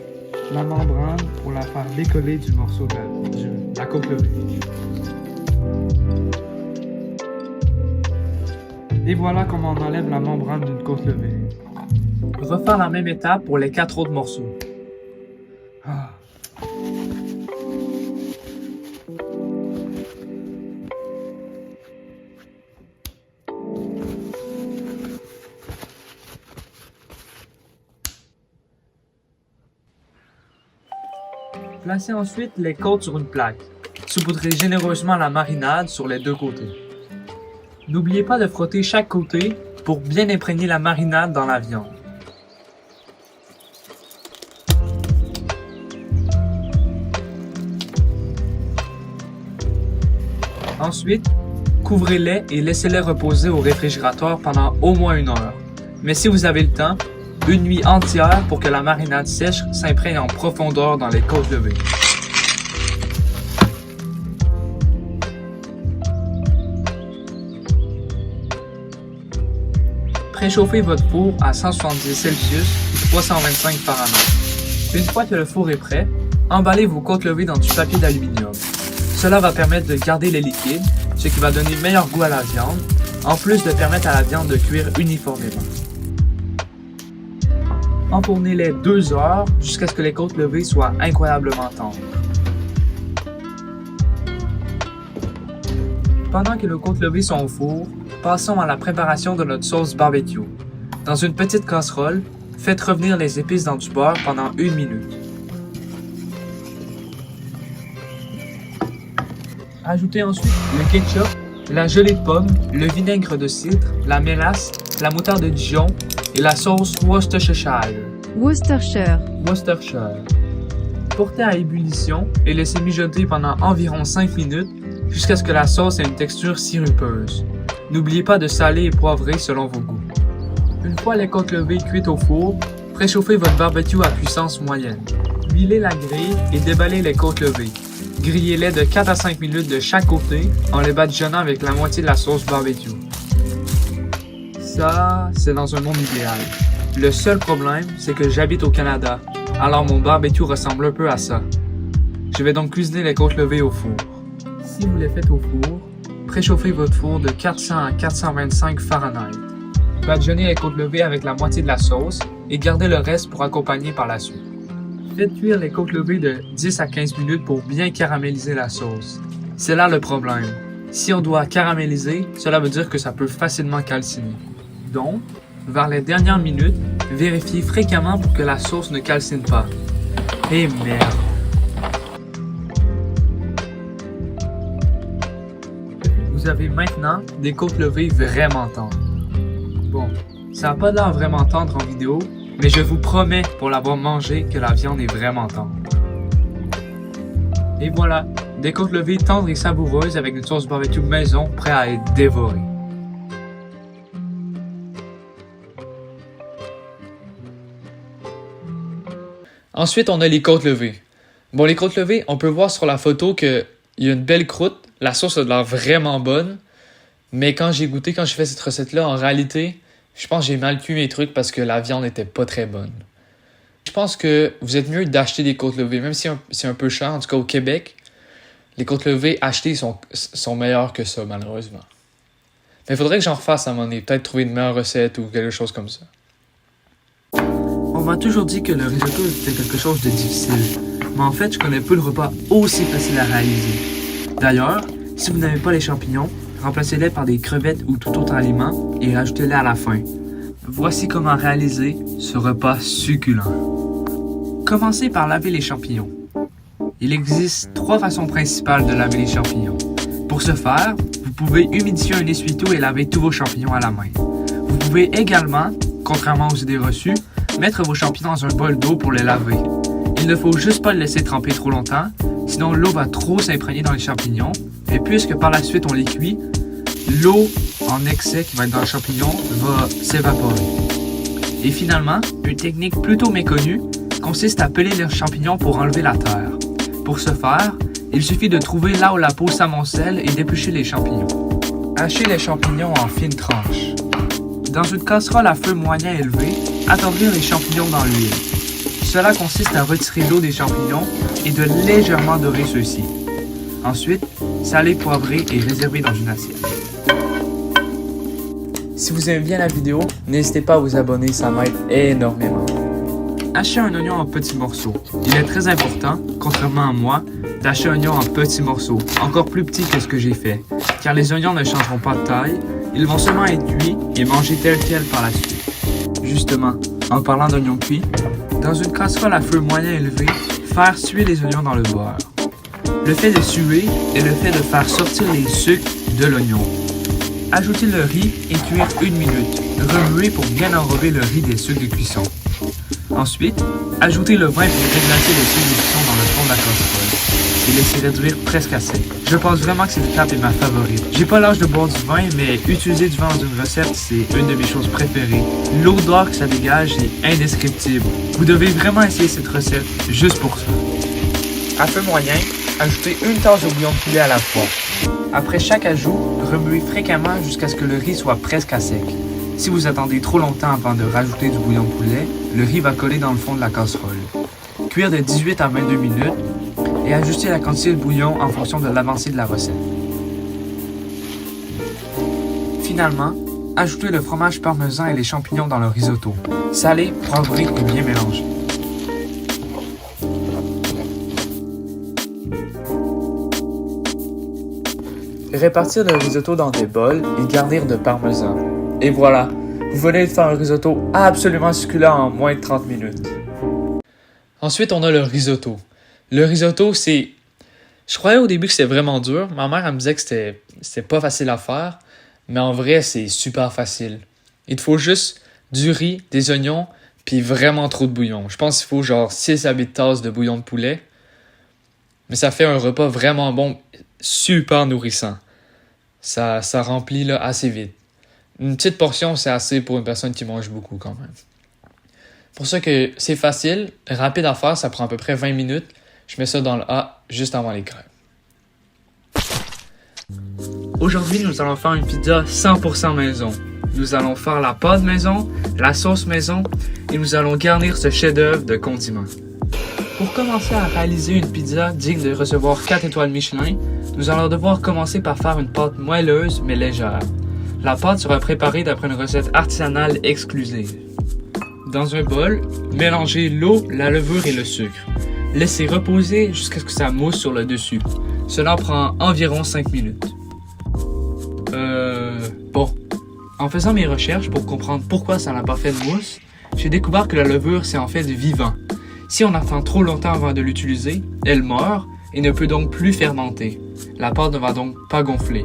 la membrane pour la faire décoller du morceau de la côte levée. Et voilà comment on enlève la membrane d'une côte levée. Refaire la même étape pour les 4 autres morceaux. Ah. Placez ensuite les côtes sur une plaque. Saupoudrez généreusement la marinade sur les deux côtés. N'oubliez pas de frotter chaque côté pour bien imprégner la marinade dans la viande. Ensuite, couvrez-les et laissez-les reposer au réfrigérateur pendant au moins 1 heure. Mais si vous avez le temps, une nuit entière pour que la marinade sèche s'imprègne en profondeur dans les côtes levées. Préchauffez votre four à 170 Celsius ou 325 Fahrenheit. Une fois que le four est prêt, emballez vos côtes levées dans du papier d'aluminium. Cela va permettre de garder les liquides, ce qui va donner meilleur goût à la viande, en plus de permettre à la viande de cuire uniformément. Enfournez-les 2 heures jusqu'à ce que les côtes levées soient incroyablement tendres. Pendant que nos côtes levées sont au four, passons à la préparation de notre sauce barbecue. Dans une petite casserole, faites revenir les épices dans du beurre pendant 1 minute. Ajoutez ensuite le ketchup, la gelée de pomme, le vinaigre de cidre, la mélasse, la moutarde de Dijon et la sauce Worcestershire. Portez à ébullition et laissez mijoter pendant environ 5 minutes jusqu'à ce que la sauce ait une texture sirupeuse. N'oubliez pas de saler et poivrer selon vos goûts. Une fois les côtes levées cuites au four, préchauffez votre barbecue à puissance moyenne. Huilez la grille et déballez les côtes levées. Grillez-les de 4 à 5 minutes de chaque côté en les badigeonnant avec la moitié de la sauce barbecue. Ça, c'est dans un monde idéal. Le seul problème, c'est que j'habite au Canada, alors mon barbecue ressemble un peu à ça. Je vais donc cuisiner les côtes levées au four. Si vous les faites au four, préchauffez votre four de 400 à 425 Fahrenheit. Badigeonnez les côtes levées avec la moitié de la sauce et gardez le reste pour accompagner par la suite. Faites cuire les côtes levées de 10 à 15 minutes pour bien caraméliser la sauce. C'est là le problème. Si on doit caraméliser, cela veut dire que ça peut facilement calciner. Donc, vers les dernières minutes, vérifiez fréquemment pour que la sauce ne calcine pas. Et merde! Vous avez maintenant des côtes levées vraiment tendres. Bon, ça n'a pas l'air vraiment tendre en vidéo, mais je vous promets, pour l'avoir mangé, que la viande est vraiment tendre. Et voilà, des côtes levées tendres et savoureuses avec une sauce barbecue maison, prêt à être dévorée. Ensuite, on a les côtes levées. Bon, les côtes levées, on peut voir sur la photo qu'il y a une belle croûte, la sauce a l'air vraiment bonne, mais quand j'ai goûté, quand j'ai fait cette recette-là, en réalité, je pense que j'ai mal cuit mes trucs parce que la viande n'était pas très bonne. Je pense que vous êtes mieux d'acheter des côtes levées, même si c'est un peu cher, en tout cas au Québec, les côtes levées achetées sont meilleures que ça, malheureusement. Mais il faudrait que j'en refasse à un moment donné, peut-être trouver une meilleure recette ou quelque chose comme ça. On m'a toujours dit que le risotto était quelque chose de difficile, mais en fait, je connais peu de repas aussi faciles à réaliser. D'ailleurs, si vous n'avez pas les champignons, remplacez-les par des crevettes ou tout autre aliment et rajoutez-les à la fin. Voici comment réaliser ce repas succulent. Commencez par laver les champignons. Il existe 3 façons principales de laver les champignons. Pour ce faire, vous pouvez humidifier un essuie-tout et laver tous vos champignons à la main. Vous pouvez également, contrairement aux idées reçues, mettre vos champignons dans un bol d'eau pour les laver. Il ne faut juste pas le laisser tremper trop longtemps, sinon l'eau va trop s'imprégner dans les champignons, et puisque par la suite on les cuit, l'eau en excès qui va être dans le champignon va s'évaporer. Et finalement, une technique plutôt méconnue consiste à peler les champignons pour enlever la terre. Pour ce faire, il suffit de trouver là où la peau s'amoncelle et d'éplucher les champignons. Hachez les champignons en fines tranches. Dans une casserole à feu moyen élevé, attendrir les champignons dans l'huile. Cela consiste à retirer l'eau des champignons et de légèrement dorer ceux-ci. Ensuite, saler, poivrer et réserver dans une assiette. Si vous aimez bien la vidéo, n'hésitez pas à vous abonner, ça m'aide énormément. Hachez un oignon en petits morceaux. Il est très important, contrairement à moi, d'hacher un oignon en petits morceaux, encore plus petits que ce que j'ai fait, car les oignons ne changeront pas de taille, ils vont seulement être cuits et mangés tels quels par la suite. Justement, en parlant d'oignons cuits, dans une casserole à feu moyen élevé, faire suer les oignons dans le beurre. Le fait de suer est le fait de faire sortir les sucres de l'oignon. Ajoutez le riz et cuire 1 minute. Remuez pour bien enrober le riz des sucres de cuisson. Ensuite, ajoutez le vin pour déglacer les sucres de cuisson dans le fond de la casserole et laissez réduire presque à sec. Je pense vraiment que cette étape est ma favorite. J'ai pas l'âge de boire du vin, mais utiliser du vin dans une recette, c'est une de mes choses préférées. L'odeur que ça dégage est indescriptible. Vous devez vraiment essayer cette recette juste pour ça. À feu moyen, ajoutez 1 tasse de bouillon de poulet à la fois. Après chaque ajout, remuez fréquemment jusqu'à ce que le riz soit presque à sec. Si vous attendez trop longtemps avant de rajouter du bouillon de poulet, le riz va coller dans le fond de la casserole. Cuire de 18 à 22 minutes et ajuster la quantité de bouillon en fonction de l'avancée de la recette. Finalement, ajoutez le fromage parmesan et les champignons dans le risotto. Salez, poivrez et bien mélanger. Répartir le risotto dans des bols et garnir de parmesan. Et voilà, vous venez de faire un risotto absolument succulent en moins de 30 minutes. Ensuite, on a le risotto. Le risotto, c'est... Je croyais au début que c'était vraiment dur. Ma mère, elle me disait que c'était pas facile à faire. Mais en vrai, c'est super facile. Il te faut juste du riz, des oignons, puis vraiment trop de bouillon. Je pense qu'il faut genre 6 à 8 tasses de bouillon de poulet. Mais ça fait un repas vraiment bon, super nourrissant. Ça remplit là, assez vite. Une petite portion, c'est assez pour une personne qui mange beaucoup quand même. Pour ça que c'est facile, rapide à faire, ça prend à peu près 20 minutes. Je mets ça dans le A juste avant les crêpes. Aujourd'hui, nous allons faire une pizza 100% maison. Nous allons faire la pâte maison, la sauce maison et nous allons garnir ce chef-d'œuvre de condiments. Pour commencer à réaliser une pizza digne de recevoir 4 étoiles Michelin, nous allons devoir commencer par faire une pâte moelleuse mais légère. La pâte sera préparée d'après une recette artisanale exclusive. Dans un bol, mélangez l'eau, la levure et le sucre. Laissez reposer jusqu'à ce que ça mousse sur le dessus. Cela prend environ 5 minutes. Bon. En faisant mes recherches pour comprendre pourquoi ça n'a pas fait de mousse, j'ai découvert que la levure c'est en fait vivant. Si on attend trop longtemps avant de l'utiliser, elle meurt et ne peut donc plus fermenter. La pâte ne va donc pas gonfler.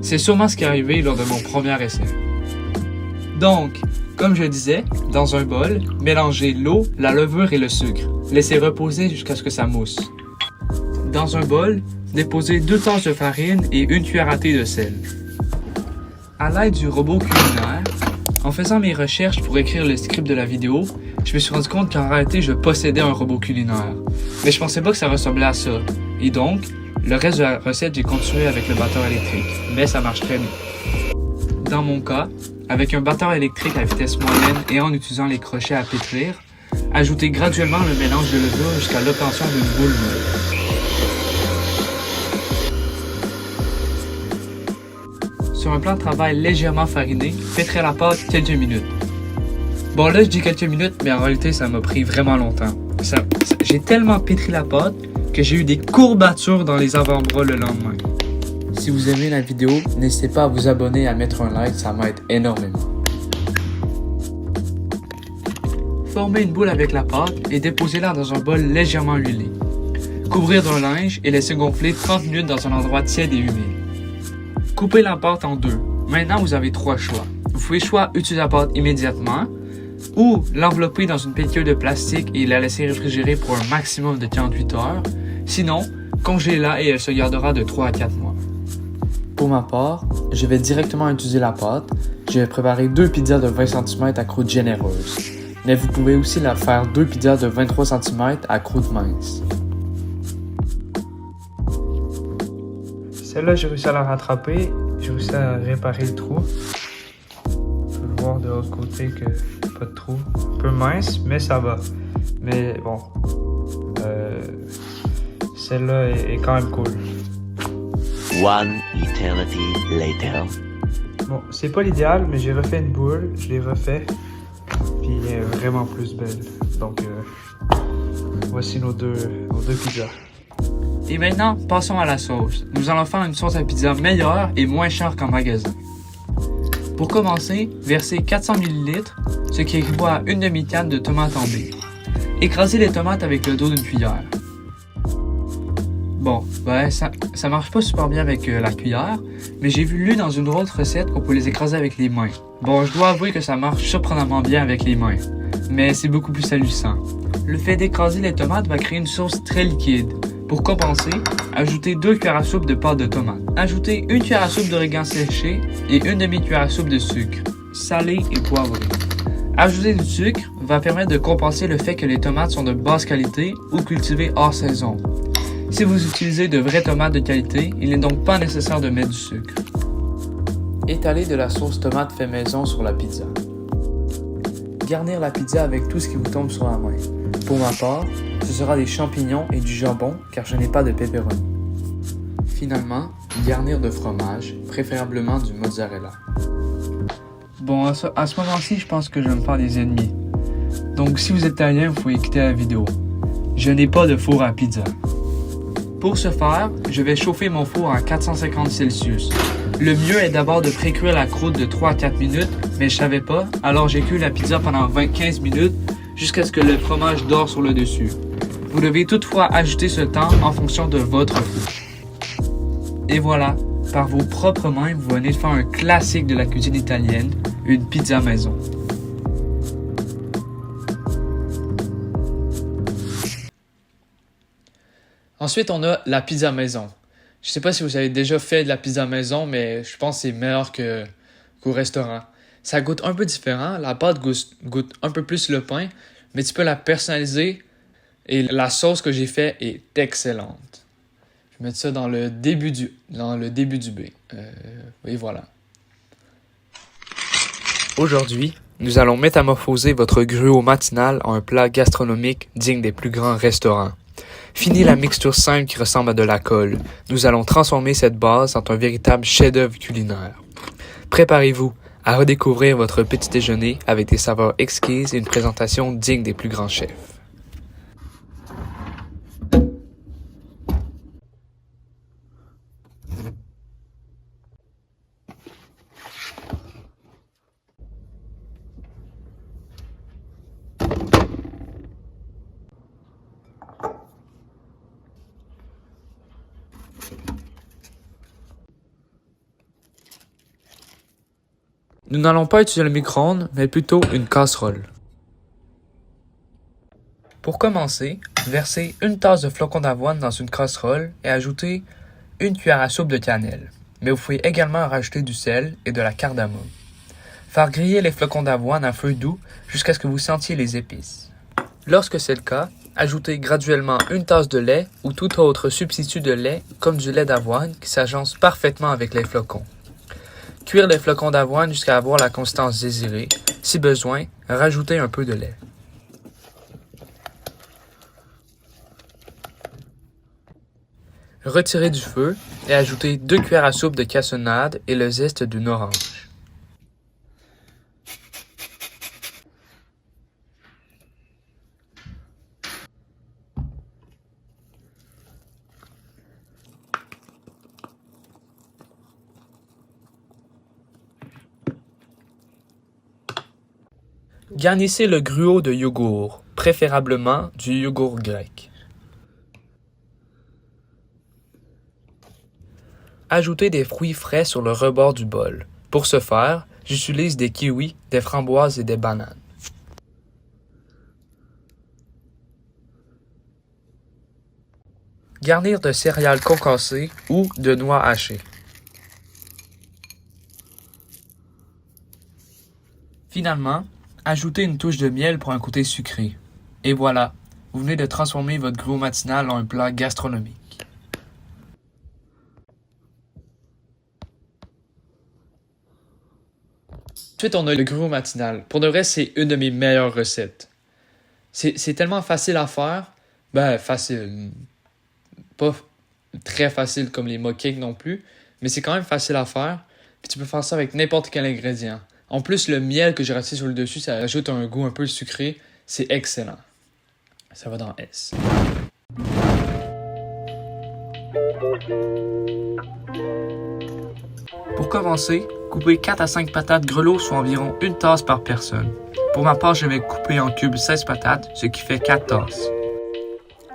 C'est sûrement ce qui est arrivé lors de mon premier essai. Donc, comme je disais, dans un bol, mélangez l'eau, la levure et le sucre. Laissez reposer jusqu'à ce que ça mousse. Dans un bol, déposez 2 tasses de farine et 1 cuillère à thé de sel. À l'aide du robot culinaire, en faisant mes recherches pour écrire le script de la vidéo, je me suis rendu compte qu'en réalité, je possédais un robot culinaire. Mais je pensais pas que ça ressemblait à ça. Et donc, le reste de la recette, j'ai continué avec le batteur électrique. Mais ça marche très bien. Dans mon cas, avec un batteur électrique à vitesse moyenne et en utilisant les crochets à pétrir, ajoutez graduellement le mélange de levure jusqu'à l'obtention d'une boule molle. Sur un plan de travail légèrement fariné, pétrez la pâte quelques minutes. Bon là je dis quelques minutes, mais en réalité ça m'a pris vraiment longtemps. J'ai tellement pétri la pâte que j'ai eu des courbatures dans les avant-bras le lendemain. Si vous aimez la vidéo, n'hésitez pas à vous abonner et à mettre un like, ça m'aide énormément. Formez une boule avec la pâte et déposez-la dans un bol légèrement huilé. Couvrir d'un linge et laisser gonfler 30 minutes dans un endroit tiède et humide. Coupez la pâte en 2. Maintenant, vous avez 3 choix. Vous pouvez soit utiliser la pâte immédiatement, ou l'envelopper dans une pellicule de plastique et la laisser réfrigérer pour un maximum de 48 heures. Sinon, congélez-la et elle se gardera de 3 à 4 mois. Pour ma part, je vais directement utiliser la pâte. Je vais préparer 2 pizzas de 20 cm à croûte généreuse. Mais vous pouvez aussi la faire 2 pizzas de 23 cm à croûte mince. Celle-là, j'ai réussi à la rattraper. J'ai réussi à réparer le trou. On peut voir de l'autre côté que pas de trou. Un peu mince, mais ça va. Mais bon, celle-là est quand même cool. One eternity later. Bon, c'est pas l'idéal, mais j'ai refait une boule, je l'ai refait, puis elle est vraiment plus belle. Donc, voici nos deux pizzas. Et maintenant, passons à la sauce. Nous allons faire une sauce à pizza meilleure et moins chère qu'en magasin. Pour commencer, versez 400 ml, ce qui équivaut à une demi-canne de tomates en baie. Écrasez les tomates avec le dos d'une cuillère. Bon, ça marche pas super bien avec la cuillère, mais j'ai lu dans une autre recette qu'on peut les écraser avec les mains. Bon, je dois avouer que ça marche surprenamment bien avec les mains, mais c'est beaucoup plus salissant. Le fait d'écraser les tomates va créer une sauce très liquide. Pour compenser, ajoutez 2 cuillères à soupe de pâte de tomate. Ajoutez 1 cuillère à soupe d'origan séché et 1 demi-cuillère à soupe de sucre, salé et poivré. Ajouter du sucre va permettre de compenser le fait que les tomates sont de basse qualité ou cultivées hors saison. Si vous utilisez de vraies tomates de qualité, il n'est donc pas nécessaire de mettre du sucre. Étaler de la sauce tomate fait maison sur la pizza. Garnir la pizza avec tout ce qui vous tombe sur la main. Pour ma part, ce sera des champignons et du jambon car je n'ai pas de pepperoni. Finalement, garnir de fromage, préférablement du mozzarella. Bon, à ce moment-ci, je pense que je vais me faire des ennemis. Donc si vous êtes italien, vous pouvez quitter la vidéo. Je n'ai pas de four à pizza. Pour ce faire, je vais chauffer mon four à 450 Celsius. Le mieux est d'abord de pré-cuire la croûte de 3 à 4 minutes, mais je savais pas, alors j'ai cuit la pizza pendant 15 minutes jusqu'à ce que le fromage dore sur le dessus. Vous devez toutefois ajuster ce temps en fonction de votre four. Et voilà, par vos propres mains, vous venez de faire un classique de la cuisine italienne, une pizza maison. Ensuite, on a la pizza maison. Je sais pas si vous avez déjà fait de la pizza maison, mais je pense que c'est meilleur qu'au restaurant. Ça goûte un peu différent, la pâte goûte un peu plus le pain, mais tu peux la personnaliser et la sauce que j'ai faite est excellente. Je vais mettre ça dans le début du B. Et voilà. Aujourd'hui, nous allons métamorphoser votre gruau matinal en un plat gastronomique digne des plus grands restaurants. Fini la mixture simple qui ressemble à de la colle. Nous allons transformer cette base en un véritable chef-d'œuvre culinaire. Préparez-vous à redécouvrir votre petit déjeuner avec des saveurs exquises et une présentation digne des plus grands chefs. Nous n'allons pas utiliser le micro-ondes, mais plutôt une casserole. Pour commencer, versez une tasse de flocons d'avoine dans une casserole et ajoutez une cuillère à soupe de cannelle. Mais vous pouvez également rajouter du sel et de la cardamome. Faire griller les flocons d'avoine à feu doux jusqu'à ce que vous sentiez les épices. Lorsque c'est le cas, ajoutez graduellement une tasse de lait ou tout autre substitut de lait comme du lait d'avoine qui s'agence parfaitement avec les flocons. Cuire les flocons d'avoine jusqu'à avoir la consistance désirée. Si besoin, rajoutez un peu de lait. Retirez du feu et ajoutez 2 cuillères à soupe de cassonade et le zeste d'une orange. Garnissez le gruau de yogourt, préférablement du yogourt grec. Ajoutez des fruits frais sur le rebord du bol. Pour ce faire, j'utilise des kiwis, des framboises et des bananes. Garnir de céréales concassées ou de noix hachées. Finalement, ajoutez une touche de miel pour un côté sucré. Et voilà, vous venez de transformer votre gruau matinal en un plat gastronomique. Ensuite, on a le gruau matinal. Pour de vrai, c'est une de mes meilleures recettes. C'est tellement facile à faire. Ben, facile. Pas très facile comme les mock-cakes non plus, mais c'est quand même facile à faire. Puis tu peux faire ça avec n'importe quel ingrédient. En plus, le miel que j'ai rajouté sur le dessus, ça ajoute un goût un peu sucré. C'est excellent. Ça va dans S. Pour commencer, coupez 4 à 5 patates grelots, soit environ une tasse par personne. Pour ma part, je vais couper en cubes 16 patates, ce qui fait 4 tasses.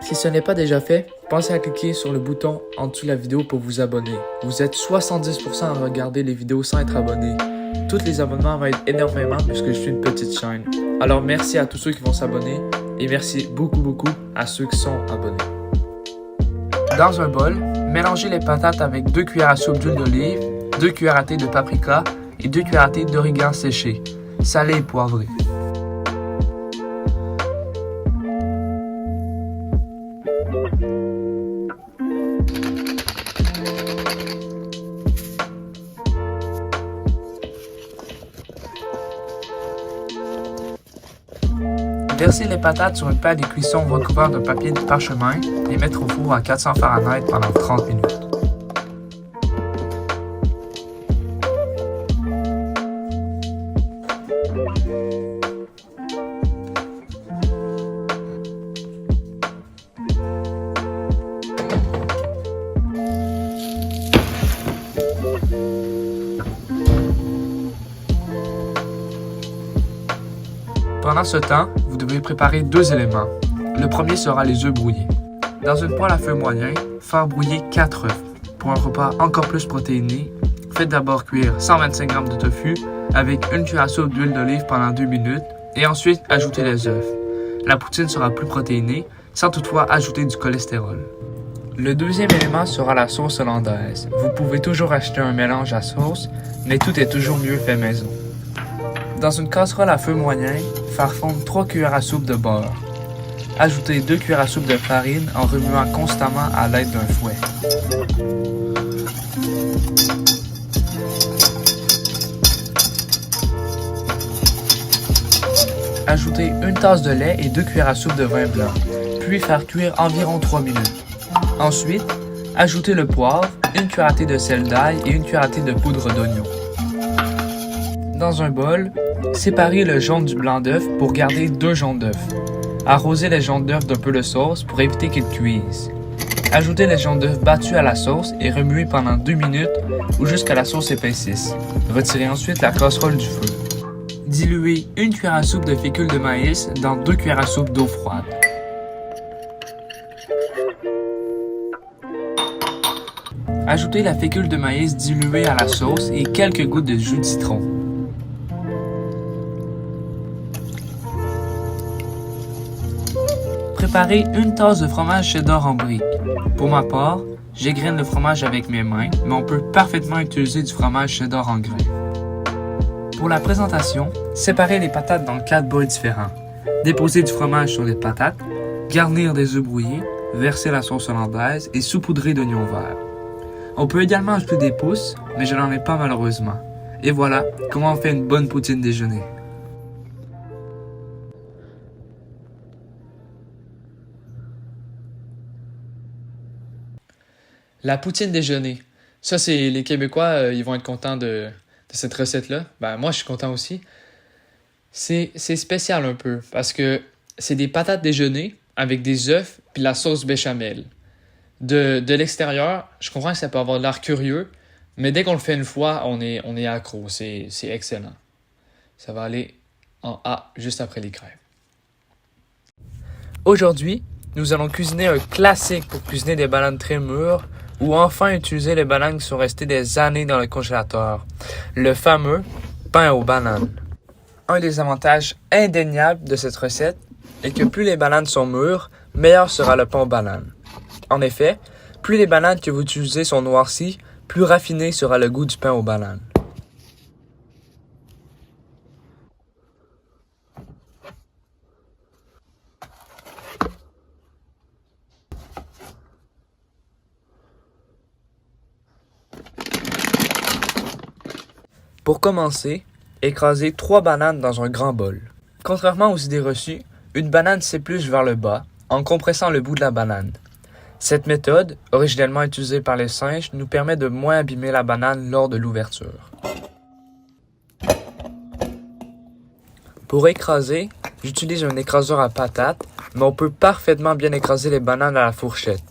Si ce n'est pas déjà fait, pensez à cliquer sur le bouton en dessous de la vidéo pour vous abonner. Vous êtes 70% à regarder les vidéos sans être abonné. Tous les abonnements m'aident énormément puisque je suis une petite chaîne. Alors merci à tous ceux qui vont s'abonner et merci beaucoup à ceux qui sont abonnés. Dans un bol, mélangez les patates avec 2 cuillères à soupe d'huile d'olive, 2 cuillères à thé de paprika et 2 cuillères à thé d'origan séché, salé et poivré. Versez les patates sur une paille de cuisson recouverte d'un papier de parchemin et mettre au four à 400 Fahrenheit pendant 30 minutes. Pendant ce temps, vous devez préparer 2 éléments. Le premier sera les œufs brouillés. Dans une poêle à feu moyen, faire brouiller 4 œufs. Pour un repas encore plus protéiné, faites d'abord cuire 125 g de tofu avec une cuillère à soupe d'huile d'olive pendant 2 minutes et ensuite ajoutez les œufs. La poutine sera plus protéinée, sans toutefois ajouter du cholestérol. Le deuxième élément sera la sauce hollandaise. Vous pouvez toujours acheter un mélange à sauce, mais tout est toujours mieux fait maison. Dans une casserole à feu moyen, faire fondre 3 cuillères à soupe de beurre. Ajoutez 2 cuillères à soupe de farine en remuant constamment à l'aide d'un fouet. Ajoutez une tasse de lait et 2 cuillères à soupe de vin blanc, puis faire cuire environ 3 minutes. Ensuite, ajoutez le poivre, une cuillère à thé de sel d'ail et une cuillère à thé de poudre d'oignon. Dans un bol, séparez le jaune du blanc d'œuf pour garder 2 jaunes d'œuf. Arrosez les jaunes d'œuf d'un peu de sauce pour éviter qu'ils cuisent. Ajoutez les jaunes d'œuf battus à la sauce et remuez pendant 2 minutes ou jusqu'à la sauce épaississe. Retirez ensuite la casserole du feu. Diluez une cuillère à soupe de fécule de maïs dans 2 cuillères à soupe d'eau froide. Ajoutez la fécule de maïs diluée à la sauce et quelques gouttes de jus de citron. préparer une tasse de fromage cheddar en briques. Pour ma part, j'égraine le fromage avec mes mains, mais on peut parfaitement utiliser du fromage cheddar en grains. Pour la présentation, séparez les patates dans 4 bols différents. Déposez du fromage sur les patates, garnir des œufs brouillés, verser la sauce hollandaise et saupoudrer d'oignons verts. On peut également ajouter des pousses, mais je n'en ai pas malheureusement. Et voilà comment on fait une bonne poutine déjeuner. La poutine déjeuner. Ça, c'est les Québécois, ils vont être contents de cette recette-là. Ben, moi, je suis content aussi. C'est spécial un peu parce que c'est des patates déjeuner avec des œufs puis la sauce béchamel. De l'extérieur, je comprends que ça peut avoir de l'air curieux, mais dès qu'on le fait une fois, on est accro. C'est excellent. Ça va aller en A juste après les crêpes. Aujourd'hui, nous allons cuisiner un classique pour cuisiner des bananes très mûres ou enfin utiliser les bananes qui sont restées des années dans le congélateur. Le fameux pain aux bananes. Un des avantages indéniables de cette recette est que plus les bananes sont mûres, meilleur sera le pain aux bananes. En effet, plus les bananes que vous utilisez sont noircies, plus raffiné sera le goût du pain aux bananes. Pour commencer, écrasez 3 bananes dans un grand bol. Contrairement aux idées reçues, une banane s'épluche vers le bas en compressant le bout de la banane. Cette méthode, originellement utilisée par les singes, nous permet de moins abîmer la banane lors de l'ouverture. Pour écraser, j'utilise un écraseur à patates, mais on peut parfaitement bien écraser les bananes à la fourchette.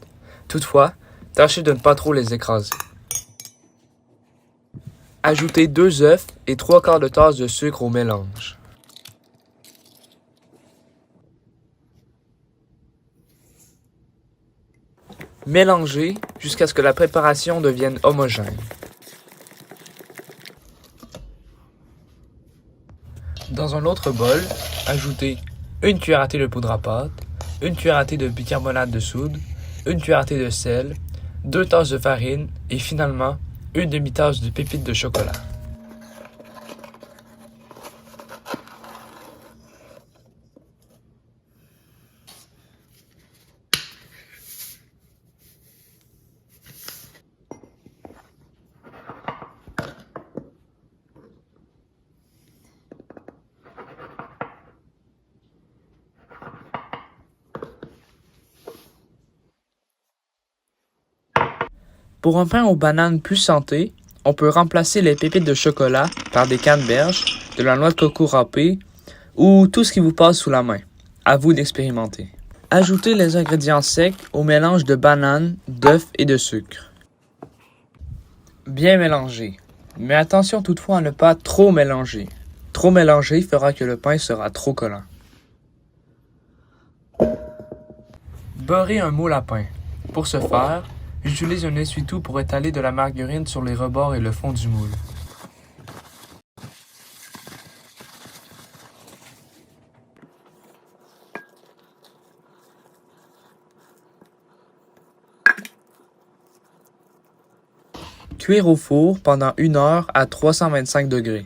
Toutefois, tâchez de ne pas trop les écraser. Ajoutez 2 œufs et 3/4 de tasse de sucre au mélange. Mélangez jusqu'à ce que la préparation devienne homogène. Dans un autre bol, ajoutez 1 cuillère à thé de poudre à pâte, 1 cuillère à thé de bicarbonate de soude, 1 cuillère à thé de sel, 2 tasses de farine et finalement 1 demi-tasse de pépites de chocolat. Pour un pain aux bananes plus santé, on peut remplacer les pépites de chocolat par des canneberges, de la noix de coco râpée ou tout ce qui vous passe sous la main. À vous d'expérimenter. Ajoutez les ingrédients secs au mélange de bananes, d'œufs et de sucre. Bien mélanger. Mais attention toutefois à ne pas trop mélanger. Trop mélanger fera que le pain sera trop collant. Beurrez un moule à pain. Pour ce faire, j'utilise un essuie-tout pour étaler de la margarine sur les rebords et le fond du moule. Cuire au four pendant 1 heure à 325 degrés.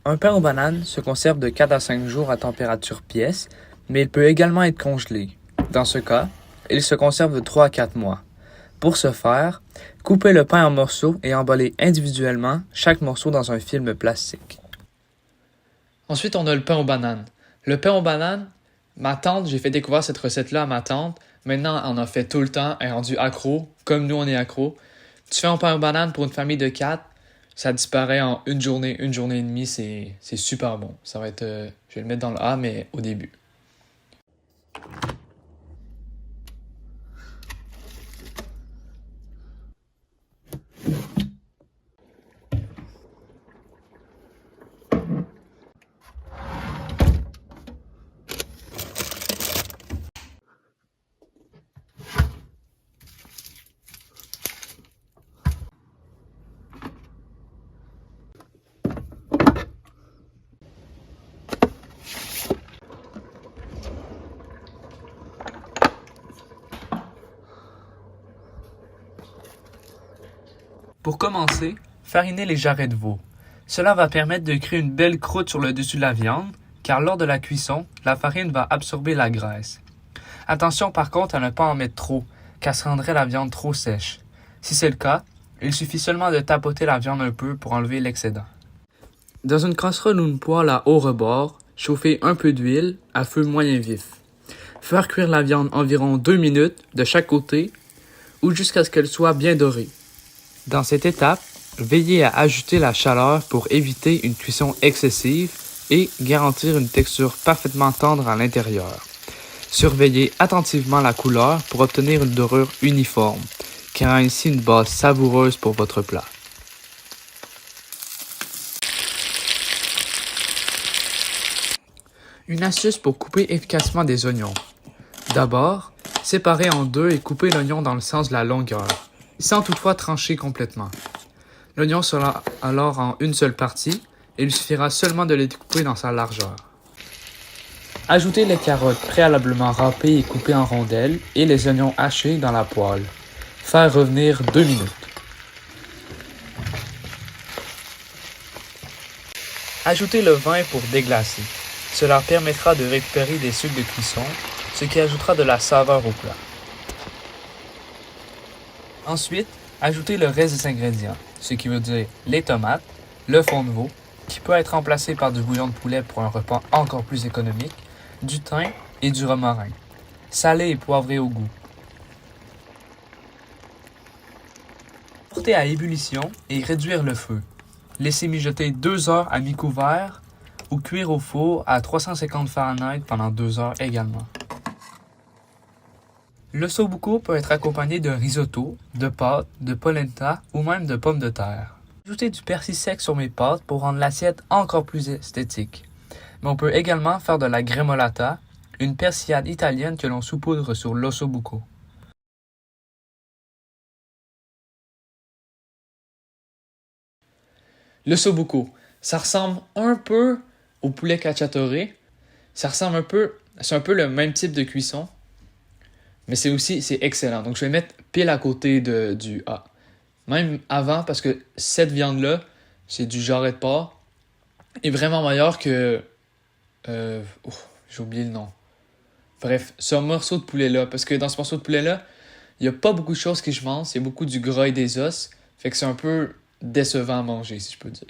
Un pain aux bananes se conserve de 4 à 5 jours à température pièce, mais il peut également être congelé. Dans ce cas, il se conserve de 3 à 4 mois. Pour ce faire, coupez le pain en morceaux et emballez individuellement chaque morceau dans un film plastique. Ensuite, on a le pain aux bananes. Le pain aux bananes, ma tante, j'ai fait découvrir cette recette-là à ma tante. Maintenant, elle en a fait tout le temps. Elle est rendue accro, comme nous, on est accro. Tu fais un pain aux bananes pour une famille de 4, ça disparaît en une journée et demie. C'est super bon. Ça va être, je vais le mettre dans le A, mais au début. Pour commencer, farinez les jarrets de veau. Cela va permettre de créer une belle croûte sur le dessus de la viande, car lors de la cuisson, la farine va absorber la graisse. Attention par contre à ne pas en mettre trop, car ça rendrait la viande trop sèche. Si c'est le cas, il suffit seulement de tapoter la viande un peu pour enlever l'excédent. Dans une casserole ou une poêle à haut rebord, chauffez un peu d'huile à feu moyen vif. Faire cuire la viande environ 2 minutes de chaque côté ou jusqu'à ce qu'elle soit bien dorée. Dans cette étape, veillez à ajouter la chaleur pour éviter une cuisson excessive et garantir une texture parfaitement tendre à l'intérieur. Surveillez attentivement la couleur pour obtenir une dorure uniforme, créant ainsi une base savoureuse pour votre plat. Une astuce pour couper efficacement des oignons. D'abord, séparez en deux et coupez l'oignon dans le sens de la longueur, sans toutefois trancher complètement. L'oignon sera alors en une seule partie et il suffira seulement de les découper dans sa largeur. Ajoutez les carottes préalablement râpées et coupées en rondelles et les oignons hachés dans la poêle. Faire revenir 2 minutes. Ajoutez le vin pour déglacer. Cela permettra de récupérer des sucres de cuisson, ce qui ajoutera de la saveur au plat. Ensuite, ajoutez le reste des ingrédients, ce qui veut dire les tomates, le fond de veau, qui peut être remplacé par du bouillon de poulet pour un repas encore plus économique, du thym et du romarin. Salé et poivré au goût. Portez à ébullition et réduire le feu. Laissez mijoter 2 heures à mi-couvert ou cuire au four à 350 Fahrenheit pendant 2 heures également. L'ossobuco peut être accompagné de risotto, de pâtes, de polenta ou même de pommes de terre. Ajoutez du persil sec sur mes pâtes pour rendre l'assiette encore plus esthétique. Mais on peut également faire de la gremolata, une persillade italienne que l'on saupoudre sur l'ossobuco. L'ossobuco, ça ressemble un peu au poulet cacciatore. C'est un peu le même type de cuisson, mais c'est excellent. Donc je vais mettre pile à côté du A. Même avant, parce que cette viande-là, c'est du jarret de porc, est vraiment meilleure que... j'ai oublié le nom. Bref, ce morceau de poulet-là, parce que dans ce morceau de poulet-là, il n'y a pas beaucoup de choses que je mange, c'est beaucoup du gras et des os, fait que c'est un peu décevant à manger, si je peux dire.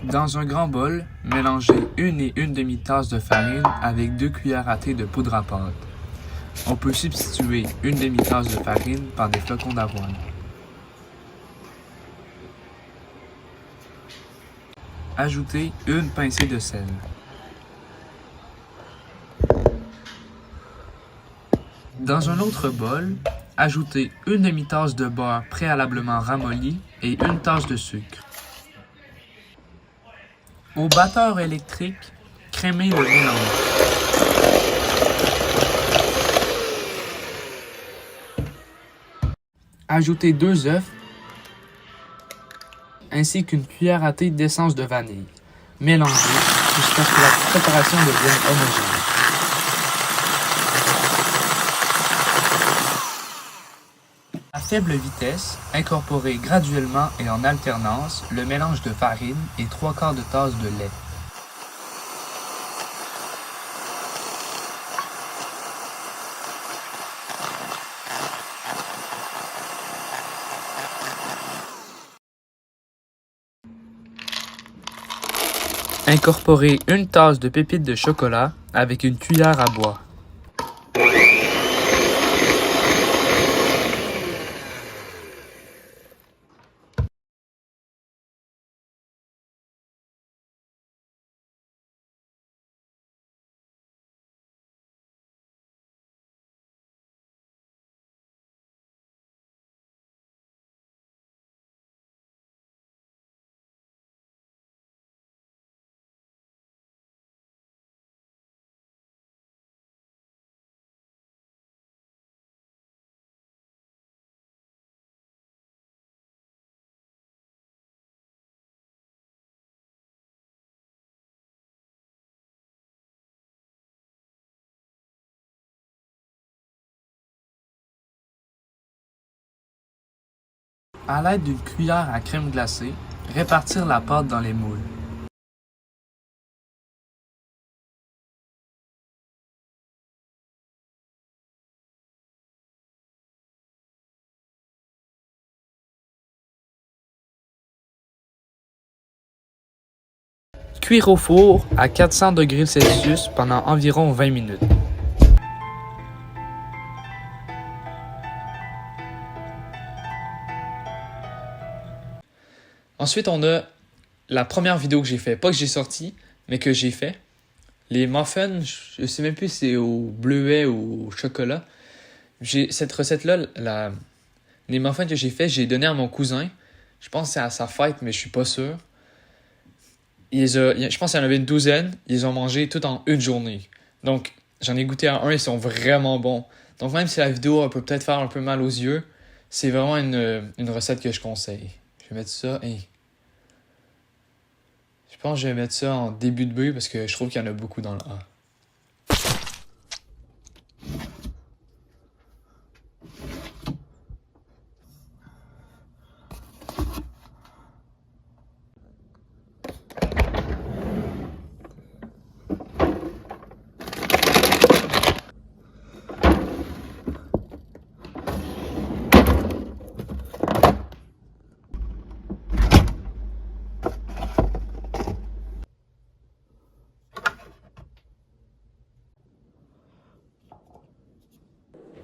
Dans un grand bol, mélangez 1 et 1/2 tasse de farine avec 2 cuillères à thé de poudre à pâte. On peut substituer 1/2 tasse de farine par des flocons d'avoine. Ajoutez 1 pincée de sel. Dans un autre bol, ajoutez 1/2 tasse de beurre préalablement ramolli et 1 tasse de sucre. Au batteur électrique, crémez le mélange. Ajoutez 2 œufs ainsi qu'une cuillère à thé d'essence de vanille. Mélangez jusqu'à ce que la préparation devienne homogène. À faible vitesse, incorporez graduellement et en alternance le mélange de farine et 3/4 de tasse de lait. Incorporez 1 tasse de pépites de chocolat avec une cuillère à bois. À l'aide d'une cuillère à crème glacée, répartir la pâte dans les moules. Cuire au four à 400 degrés Celsius pendant environ 20 minutes. Ensuite, on a la première vidéo que j'ai fait. Pas que j'ai sorti, mais que j'ai fait. Les muffins, je sais même plus si c'est au bleuet ou au chocolat. Cette recette-là, les muffins que j'ai fait, j'ai donné à mon cousin. Je pense que c'est à sa fête, mais je suis pas sûr. Je pense qu'il y en avait une douzaine. Ils ont mangé tout en une journée. Donc, j'en ai goûté à un. Ils sont vraiment bons. Donc, même si la vidéo peut peut-être faire un peu mal aux yeux, c'est vraiment une recette que je conseille. Je vais mettre ça. Je pense que je vais mettre ça en début de B parce que je trouve qu'il y en a beaucoup dans le A.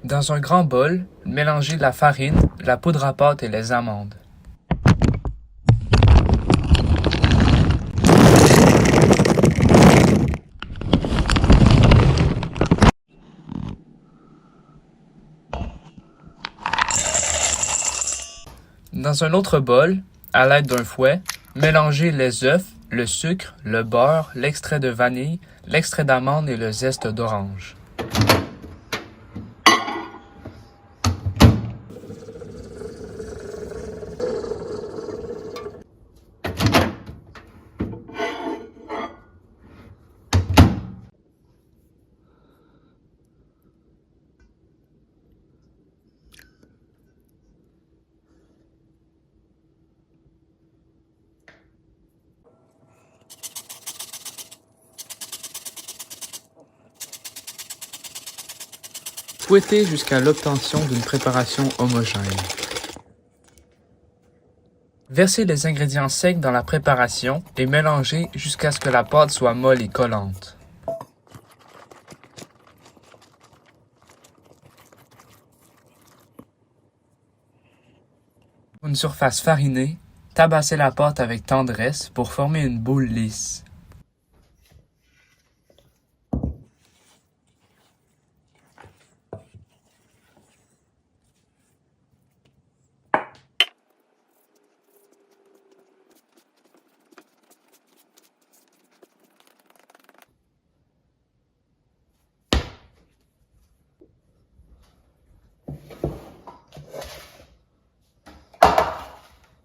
Dans un grand bol, mélangez la farine, la poudre à pâte et les amandes. Dans un autre bol, à l'aide d'un fouet, mélangez les œufs, le sucre, le beurre, l'extrait de vanille, l'extrait d'amande et le zeste d'orange. Fouettez jusqu'à l'obtention d'une préparation homogène. Versez les ingrédients secs dans la préparation et mélangez jusqu'à ce que la pâte soit molle et collante. Pour une surface farinée, tabassez la pâte avec tendresse pour former une boule lisse.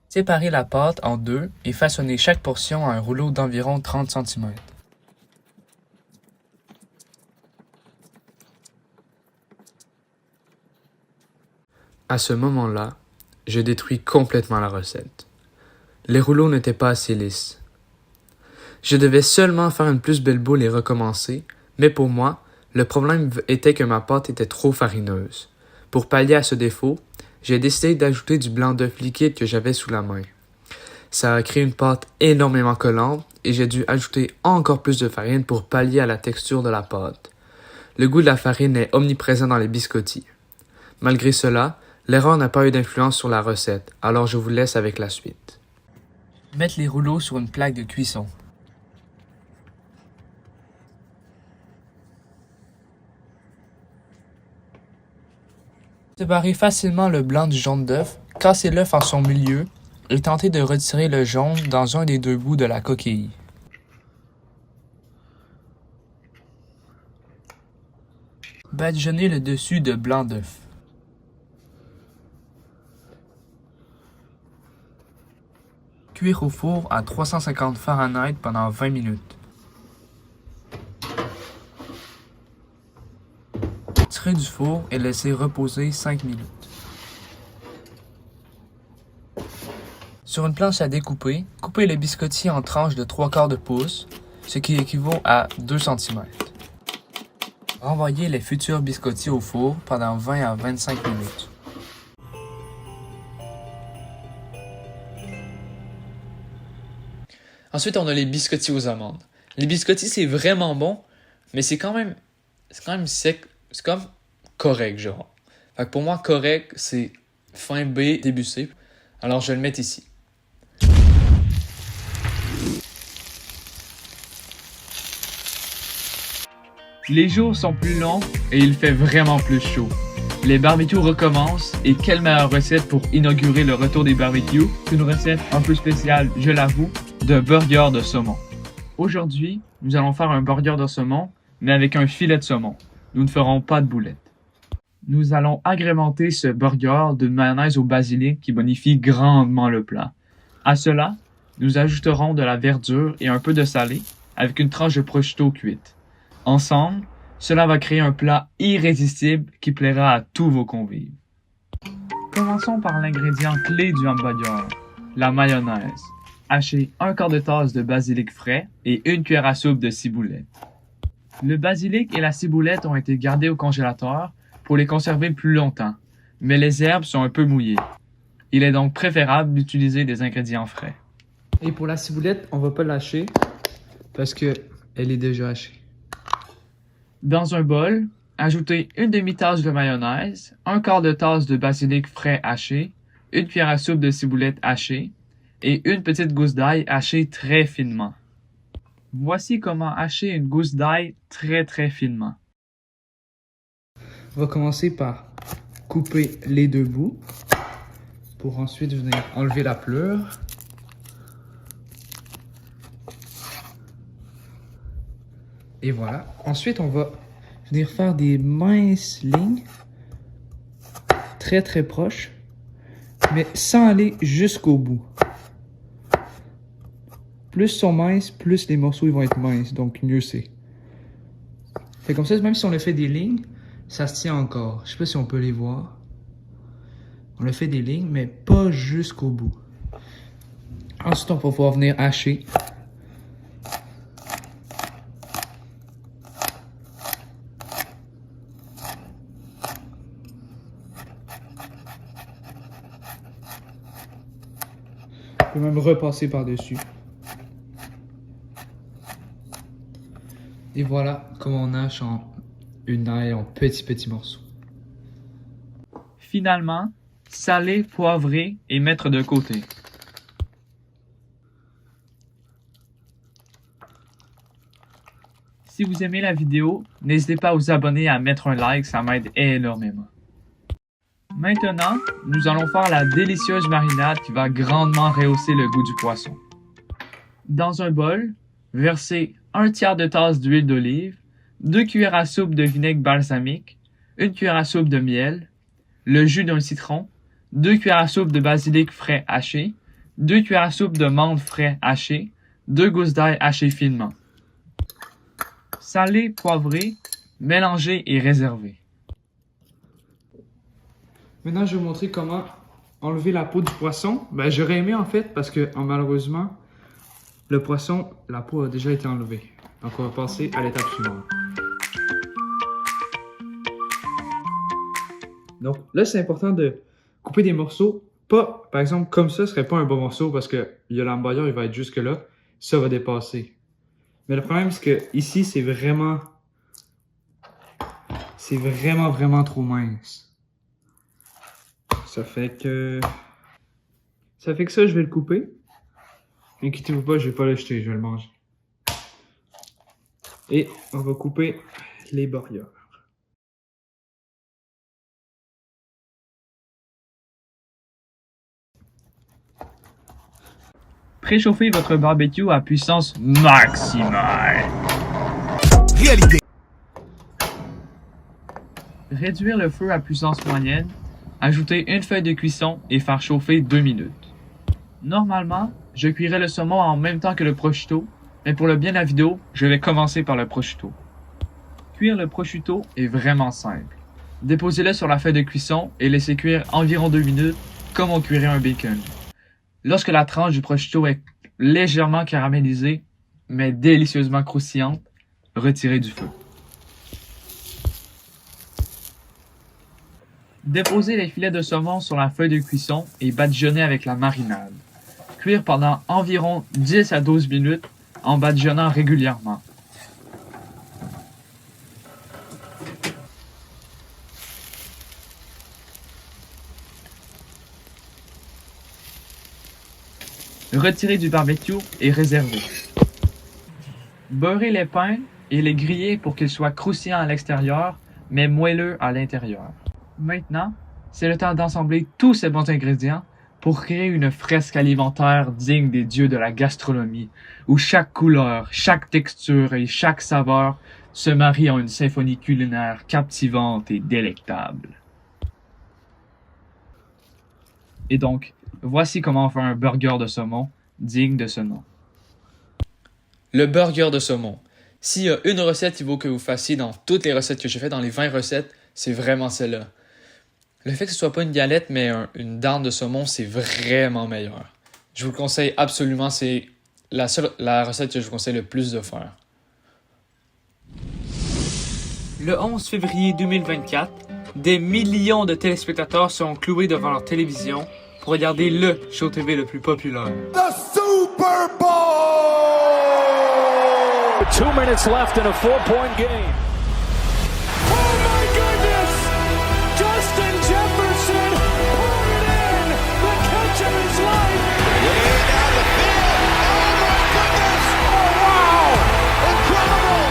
Séparez la pâte en deux et façonnez chaque portion à un rouleau d'environ 30 cm. À ce moment-là, je détruis complètement la recette. Les rouleaux n'étaient pas assez lisses. Je devais seulement faire une plus belle boule et recommencer, mais pour moi, le problème était que ma pâte était trop farineuse. Pour pallier à ce défaut, j'ai décidé d'ajouter du blanc d'œuf liquide que j'avais sous la main. Ça a créé une pâte énormément collante et j'ai dû ajouter encore plus de farine pour pallier à la texture de la pâte. Le goût de la farine est omniprésent dans les biscottis. Malgré cela, l'erreur n'a pas eu d'influence sur la recette, alors je vous laisse avec la suite. Mettre les rouleaux sur une plaque de cuisson. Séparez facilement le blanc du jaune d'œuf, cassez l'œuf en son milieu et tentez de retirer le jaune dans un des deux bouts de la coquille. Badigeonnez le dessus de blanc d'œuf. Cuire au four à 350 Fahrenheit pendant 20 minutes. Tirez du four et laissez reposer 5 minutes. Sur une planche à découper, coupez les biscottis en tranches de 3/4 de pouce, ce qui équivaut à 2 cm. Renvoyez les futurs biscottis au four pendant 20 à 25 minutes. Ensuite, on a les biscottis aux amandes. Les biscottis, c'est vraiment bon, mais c'est quand même sec. C'est comme correct, genre. Fait que pour moi, correct, c'est fin B, début C. Alors, je vais le mettre ici. Les jours sont plus longs et il fait vraiment plus chaud. Les barbecues recommencent et quelle meilleure recette pour inaugurer le retour des barbecues qu'une recette un peu spéciale, je l'avoue, de burger de saumon. Aujourd'hui, nous allons faire un burger de saumon, mais avec un filet de saumon. Nous ne ferons pas de boulettes. Nous allons agrémenter ce burger d'une mayonnaise au basilic qui bonifie grandement le plat. À cela, nous ajouterons de la verdure et un peu de salé avec une tranche de prosciutto cuite. Ensemble, cela va créer un plat irrésistible qui plaira à tous vos convives. Commençons par l'ingrédient clé du hamburger, la mayonnaise. Hachez 1/4 de tasse de basilic frais et 1 cuillère à soupe de ciboulette. Le basilic et la ciboulette ont été gardés au congélateur pour les conserver plus longtemps, mais les herbes sont un peu mouillées. Il est donc préférable d'utiliser des ingrédients frais. Et pour la ciboulette, on va pas l'hacher parce que elle est déjà hachée. Dans un bol, ajoutez 1 demi-tasse de mayonnaise, 1/4 de tasse de basilic frais haché, 1 cuillère à soupe de ciboulette hachée et 1 petite gousse d'ail hachée très finement. Voici comment hacher une gousse d'ail très finement. On va commencer par couper les 2 bouts pour ensuite venir enlever la pleure. Et voilà. Ensuite, on va venir faire des minces lignes très proches, mais sans aller jusqu'au bout. Plus ils sont minces, plus les morceaux ils vont être minces, donc mieux c'est. Fait comme ça, même si on a fait des lignes, ça se tient encore. Je sais pas si on peut les voir. On a fait des lignes, mais pas jusqu'au bout. Ensuite, on va pouvoir venir hacher. On peut même repasser par-dessus. Et voilà comment on hache une ail en petits morceaux. Finalement, saler, poivrer et mettre de côté. Si vous aimez la vidéo, n'hésitez pas à vous abonner et à mettre un like, ça m'aide énormément. Maintenant, nous allons faire la délicieuse marinade qui va grandement rehausser le goût du poisson. Dans un bol, versez 1/3 de tasse d'huile d'olive, 2 cuillères à soupe de vinaigre balsamique, 1 cuillère à soupe de miel, le jus d'un citron, 2 cuillères à soupe de basilic frais haché, 2 cuillères à soupe de menthe frais haché, 2 gousses d'ail hachées finement. Saler, poivrer, mélanger et réserver. Maintenant, je vais vous montrer comment enlever la peau du poisson. Ben, j'aurais aimé en fait parce que malheureusement, le poisson, la peau a déjà été enlevée. Donc, on va passer à l'étape suivante. Donc là, c'est important de couper des morceaux. Pas, par exemple, comme ça, ce serait pas un bon morceau parce que l'hamburger, il va être jusque là. Ça va dépasser. Mais le problème, c'est que ici, c'est vraiment trop mince. Ça fait que ça, je vais le couper. Inquiétez-vous pas, je vais pas le jeter, je vais le manger. Et on va couper les burgers. Préchauffez votre barbecue à puissance maximale. Réalité. Réduire le feu à puissance moyenne, ajouter 1 feuille de cuisson et faire chauffer 2 minutes. Normalement, je cuirai le saumon en même temps que le prosciutto, mais pour le bien de la vidéo, je vais commencer par le prosciutto. Cuire le prosciutto est vraiment simple. Déposez-le sur la feuille de cuisson et laissez cuire environ 2 minutes, comme on cuirait un bacon. Lorsque la tranche du prosciutto est légèrement caramélisée, mais délicieusement croustillante, retirez du feu. Déposez les filets de saumon sur la feuille de cuisson et badigeonnez avec la marinade. Cuire pendant environ 10 à 12 minutes en badigeonnant régulièrement. Retirez du barbecue et réservez. Beurrez les pains et les grillez pour qu'ils soient croustillants à l'extérieur, mais moelleux à l'intérieur. Maintenant, c'est le temps d'assembler tous ces bons ingrédients pour créer une fresque alimentaire digne des dieux de la gastronomie, où chaque couleur, chaque texture et chaque saveur se marient en une symphonie culinaire captivante et délectable. Et donc, voici comment faire un burger de saumon digne de ce nom. Le burger de saumon. S'il y a une recette qu'il vaut que vous fassiez dans toutes les recettes que j'ai faites, dans les 20 recettes, c'est vraiment celle-là. Le fait que ce soit pas une galette, mais une dinde de saumon, c'est vraiment meilleur. Je vous le conseille absolument, c'est la recette que je vous conseille le plus de faire. Le 11 février 2024, des millions de téléspectateurs seront cloués devant leur télévision pour regarder le show TV le plus populaire. The Super Bowl! 2 minutes left in a 4-point game. Oh my goodness! Justin Jefferson put it in! The catch of his life! Way down the field! Oh my goodness! Oh wow! Incredible!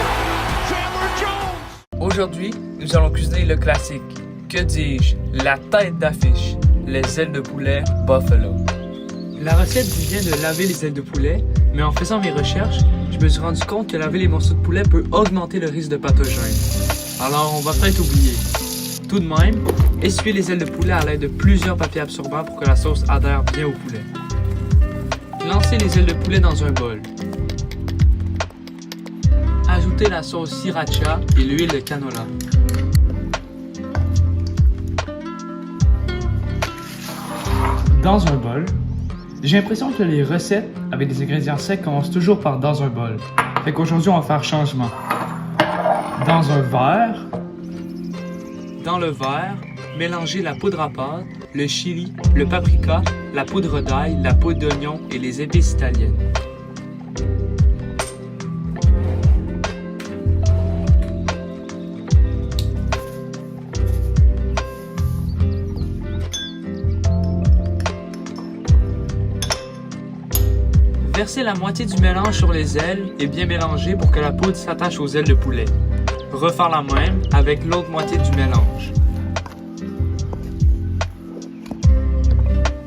Chandler Jones! Aujourd'hui, nous allons cuisiner le classique. Que dis-je? La tête d'affiche. Les ailes de poulet Buffalo. La recette dit bien de laver les ailes de poulet, mais en faisant mes recherches, je me suis rendu compte que laver les morceaux de poulet peut augmenter le risque de pathogènes. Alors on va peut-être oublier. Tout de même, essuyez les ailes de poulet à l'aide de plusieurs papiers absorbants pour que la sauce adhère bien au poulet. Lancez les ailes de poulet dans un bol. Ajoutez la sauce sriracha et l'huile de canola. Dans un bol. J'ai l'impression que les recettes avec des ingrédients secs commencent toujours par dans un bol. Fait qu'aujourd'hui, on va faire changement. Dans un verre. Dans le verre, mélangez la poudre à pâte, le chili, le paprika, la poudre d'ail, la poudre d'oignon et les épices italiennes. Versez la moitié du mélange sur les ailes et bien mélanger pour que la poudre s'attache aux ailes de poulet. Refaire la même avec l'autre moitié du mélange.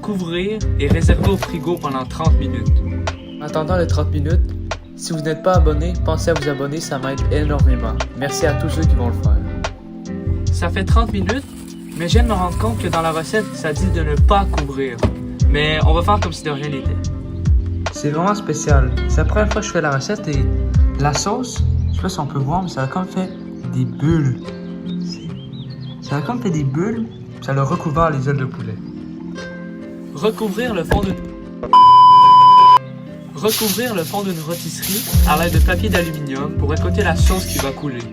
Couvrir et réserver au frigo pendant 30 minutes. En attendant les 30 minutes, si vous n'êtes pas abonné, pensez à vous abonner, ça m'aide énormément. Merci à tous ceux qui vont le faire. Ça fait 30 minutes, mais je viens de me rendre compte que dans la recette, ça dit de ne pas couvrir. Mais on va faire comme si de rien n'était. C'est vraiment spécial. C'est la première fois que je fais la recette et la sauce, je sais pas si on peut voir, mais ça a comme fait des bulles. Ça a comme fait des bulles, puis ça a recouvert les ailes de poulet. Recouvrir le fond d'une rôtisserie à l'aide de papier d'aluminium pour récolter la sauce qui va couler.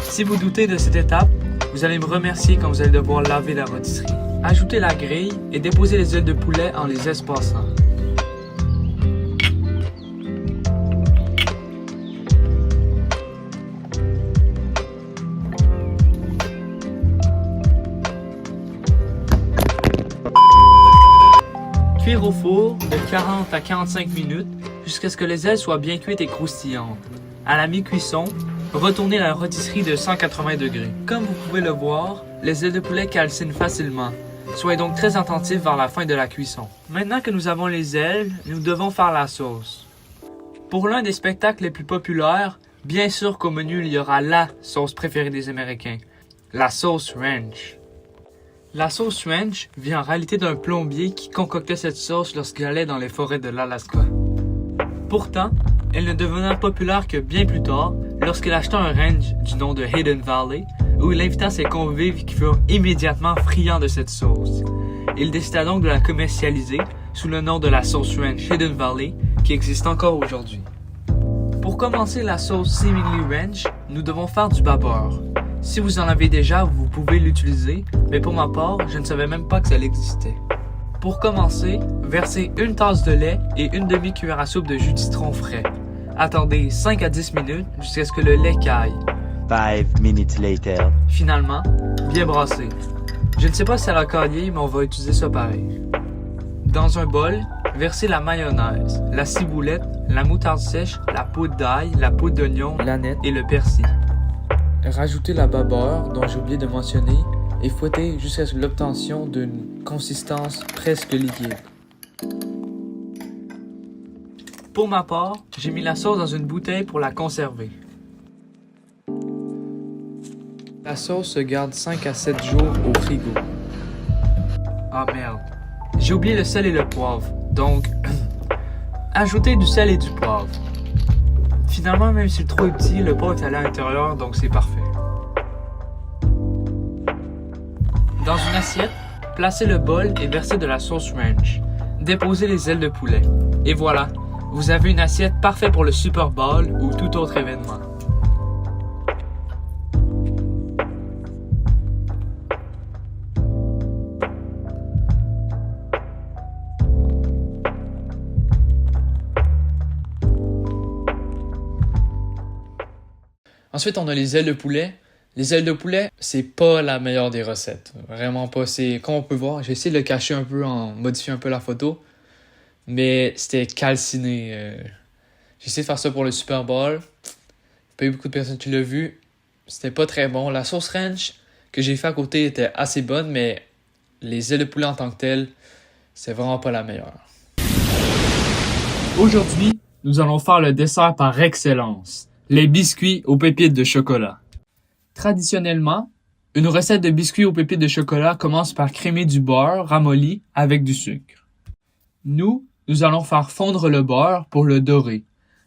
Si vous doutez de cette étape, vous allez me remercier quand vous allez devoir laver la rôtisserie. Ajoutez la grille et déposez les ailes de poulet en les espaçant. Cuire au four de 40 à 45 minutes jusqu'à ce que les ailes soient bien cuites et croustillantes. À la mi-cuisson, retournez la rôtisserie de 180 degrés. Comme vous pouvez le voir, les ailes de poulet calcinent facilement. Soyez donc très attentifs vers la fin de la cuisson. Maintenant que nous avons les ailes, nous devons faire la sauce. Pour l'un des spectacles les plus populaires, bien sûr qu'au menu il y aura la sauce préférée des Américains, la sauce ranch. La sauce ranch vient en réalité d'un plombier qui concoctait cette sauce lorsqu'il allait dans les forêts de l'Alaska. Pourtant, elle ne devint populaire que bien plus tard, lorsqu'il acheta un ranch du nom de Hidden Valley, où il invita ses convives qui furent immédiatement friands de cette sauce. Il décida donc de la commercialiser sous le nom de la sauce ranch Hidden Valley qui existe encore aujourd'hui. Pour commencer la sauce Seemingly Ranch, nous devons faire du bas-beurre. Si vous en avez déjà, vous pouvez l'utiliser, mais pour ma part, je ne savais même pas que ça existait. Pour commencer, versez une tasse de lait et une demi-cuillère à soupe de jus de citron frais. Attendez 5 à 10 minutes jusqu'à ce que le lait caille. 5 minutes later. Finalement, bien brassé. Je ne sais pas si ça a caillé, mais on va utiliser ça pareil. Dans un bol, versez la mayonnaise, la ciboulette, la moutarde sèche, la poudre d'ail, la poudre d'oignon, l'aneth et le persil. Rajoutez la bas-beurre, dont j'ai oublié de mentionner, et fouettez jusqu'à l'obtention d'une consistance presque liquide. Pour ma part, j'ai mis la sauce dans une bouteille pour la conserver. La sauce se garde 5 à 7 jours au frigo. Ah merde, j'ai oublié le sel et le poivre, donc ajoutez du sel et du poivre. Finalement, même si le trou est petit, le poivre est allé à l'intérieur, donc c'est parfait. Dans une assiette, placez le bol et versez de la sauce ranch. Déposez les ailes de poulet. Et voilà, vous avez une assiette parfaite pour le Super Bowl ou tout autre événement. Ensuite, on a les ailes de poulet. Les ailes de poulet, c'est pas la meilleure des recettes. Vraiment pas. C'est, comme on peut voir, j'ai essayé de le cacher un peu en modifiant un peu la photo. Mais c'était calciné. J'ai essayé de faire ça pour le Super Bowl. Pas eu beaucoup de personnes qui l'ont vu. C'était pas très bon. La sauce ranch que j'ai fait à côté était assez bonne, mais les ailes de poulet en tant que telles, c'est vraiment pas la meilleure. Aujourd'hui, nous allons faire le dessert par excellence. Les biscuits aux pépites de chocolat. Traditionnellement, une recette de biscuits aux pépites de chocolat commence par crémer du beurre ramolli avec du sucre. Nous allons faire fondre le beurre pour le dorer.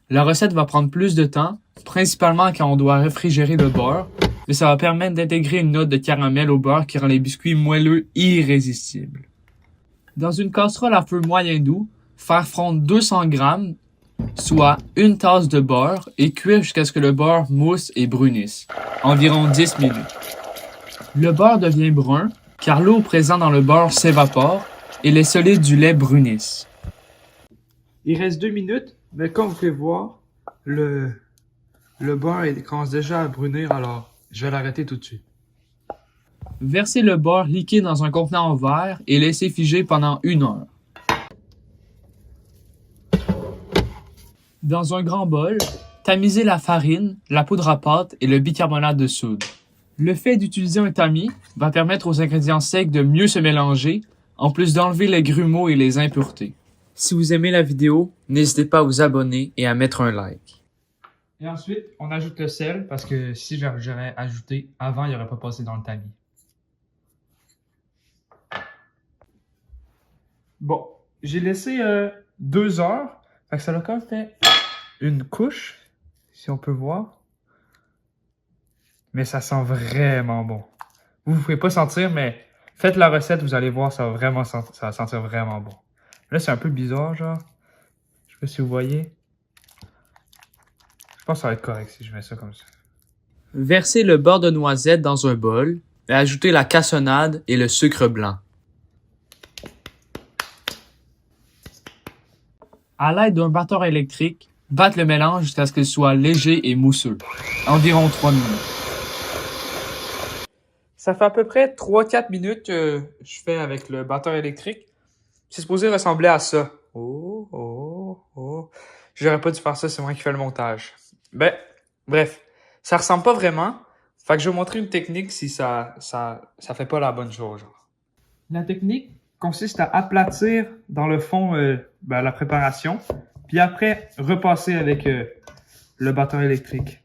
La recette va prendre plus de temps, principalement quand on doit réfrigérer le beurre, mais ça va permettre d'intégrer une note de caramel au beurre qui rend les biscuits moelleux irrésistibles. Dans une casserole à feu moyen doux, faire fondre 200 g, soit une tasse de beurre, et cuire jusqu'à ce que le beurre mousse et brunisse, environ 10 minutes. Le beurre devient brun, car l'eau présente dans le beurre s'évapore et les solides du lait brunissent. Il reste 2 minutes, mais comme vous pouvez voir, le beurre commence déjà à brunir, alors je vais l'arrêter tout de suite. Versez le beurre liquide dans un contenant en verre et laissez figer pendant 1 heure. Dans un grand bol, tamisez la farine, la poudre à pâte et le bicarbonate de soude. Le fait d'utiliser un tamis va permettre aux ingrédients secs de mieux se mélanger, en plus d'enlever les grumeaux et les impuretés. Si vous aimez la vidéo, n'hésitez pas à vous abonner et à mettre un like. Et ensuite, on ajoute le sel, parce que si j'aurais ajouté avant, il n'aurait pas passé dans le tamis. Bon, j'ai laissé 2 heures, fait que ça a quand même fait une couche, si on peut voir. Mais ça sent vraiment bon. Vous ne pouvez pas sentir, mais faites la recette, vous allez voir, ça va sentir vraiment bon. Là, c'est un peu bizarre, genre. Je sais pas si vous voyez. Je pense que ça va être correct si je mets ça comme ça. Versez le beurre de noisette dans un bol et ajoutez la cassonade et le sucre blanc. À l'aide d'un batteur électrique, battez le mélange jusqu'à ce qu'il soit léger et mousseux. Environ 3 minutes. Ça fait à peu près 3-4 minutes que je fais avec le batteur électrique. C'est supposé ressembler à ça. Oh. J'aurais pas dû faire ça, c'est moi qui fais le montage. Bref. Ça ressemble pas vraiment. Fait que je vais vous montrer une technique si ça fait pas la bonne chose, genre. La technique consiste à aplatir dans le fond la préparation, puis après repasser avec le batteur électrique.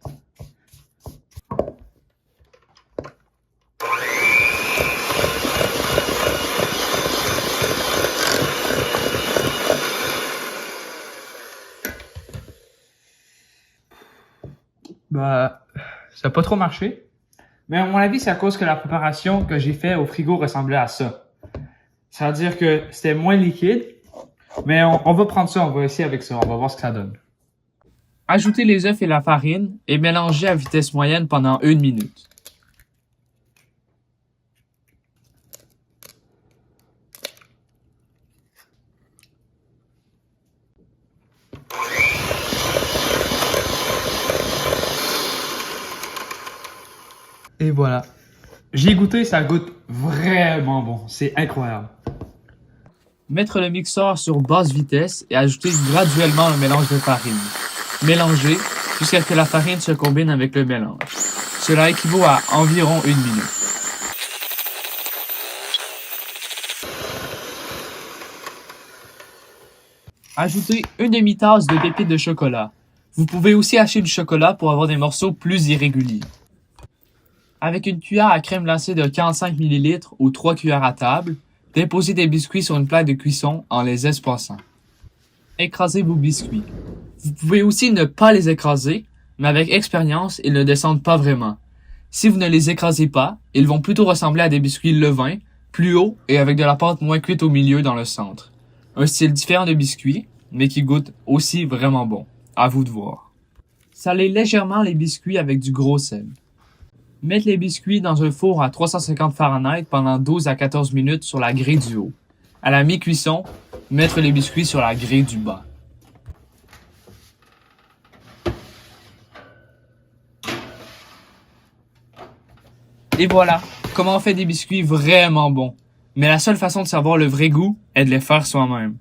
Ça n'a pas trop marché. Mais à mon avis, c'est à cause que la préparation que j'ai fait au frigo ressemblait à ça. C'est-à-dire que c'était moins liquide, Mais on va prendre ça, on va essayer avec ça, on va voir ce que ça donne. Ajoutez les œufs et la farine et mélangez à vitesse moyenne pendant 1 minute. Et voilà. J'ai goûté, ça goûte vraiment bon. C'est incroyable. Mettre le mixeur sur basse vitesse et ajouter graduellement le mélange de farine. Mélanger jusqu'à ce que la farine se combine avec le mélange. Cela équivaut à environ 1 minute. Ajoutez une demi-tasse de pépites de chocolat. Vous pouvez aussi hacher du chocolat pour avoir des morceaux plus irréguliers. Avec une cuillère à crème glacée de 45 ml ou 3 cuillères à table, déposez des biscuits sur une plaque de cuisson en les espaçant. Écrasez vos biscuits. Vous pouvez aussi ne pas les écraser, mais avec expérience, ils ne descendent pas vraiment. Si vous ne les écrasez pas, ils vont plutôt ressembler à des biscuits levain, plus hauts et avec de la pâte moins cuite au milieu dans le centre. Un style différent de biscuits, mais qui goûte aussi vraiment bon. À vous de voir. Salez légèrement les biscuits avec du gros sel. Mettre les biscuits dans un four à 350 Fahrenheit pendant 12 à 14 minutes sur la grille du haut. À la mi-cuisson, mettre les biscuits sur la grille du bas. Et voilà, comment on fait des biscuits vraiment bons. Mais la seule façon de savoir le vrai goût est de les faire soi-même.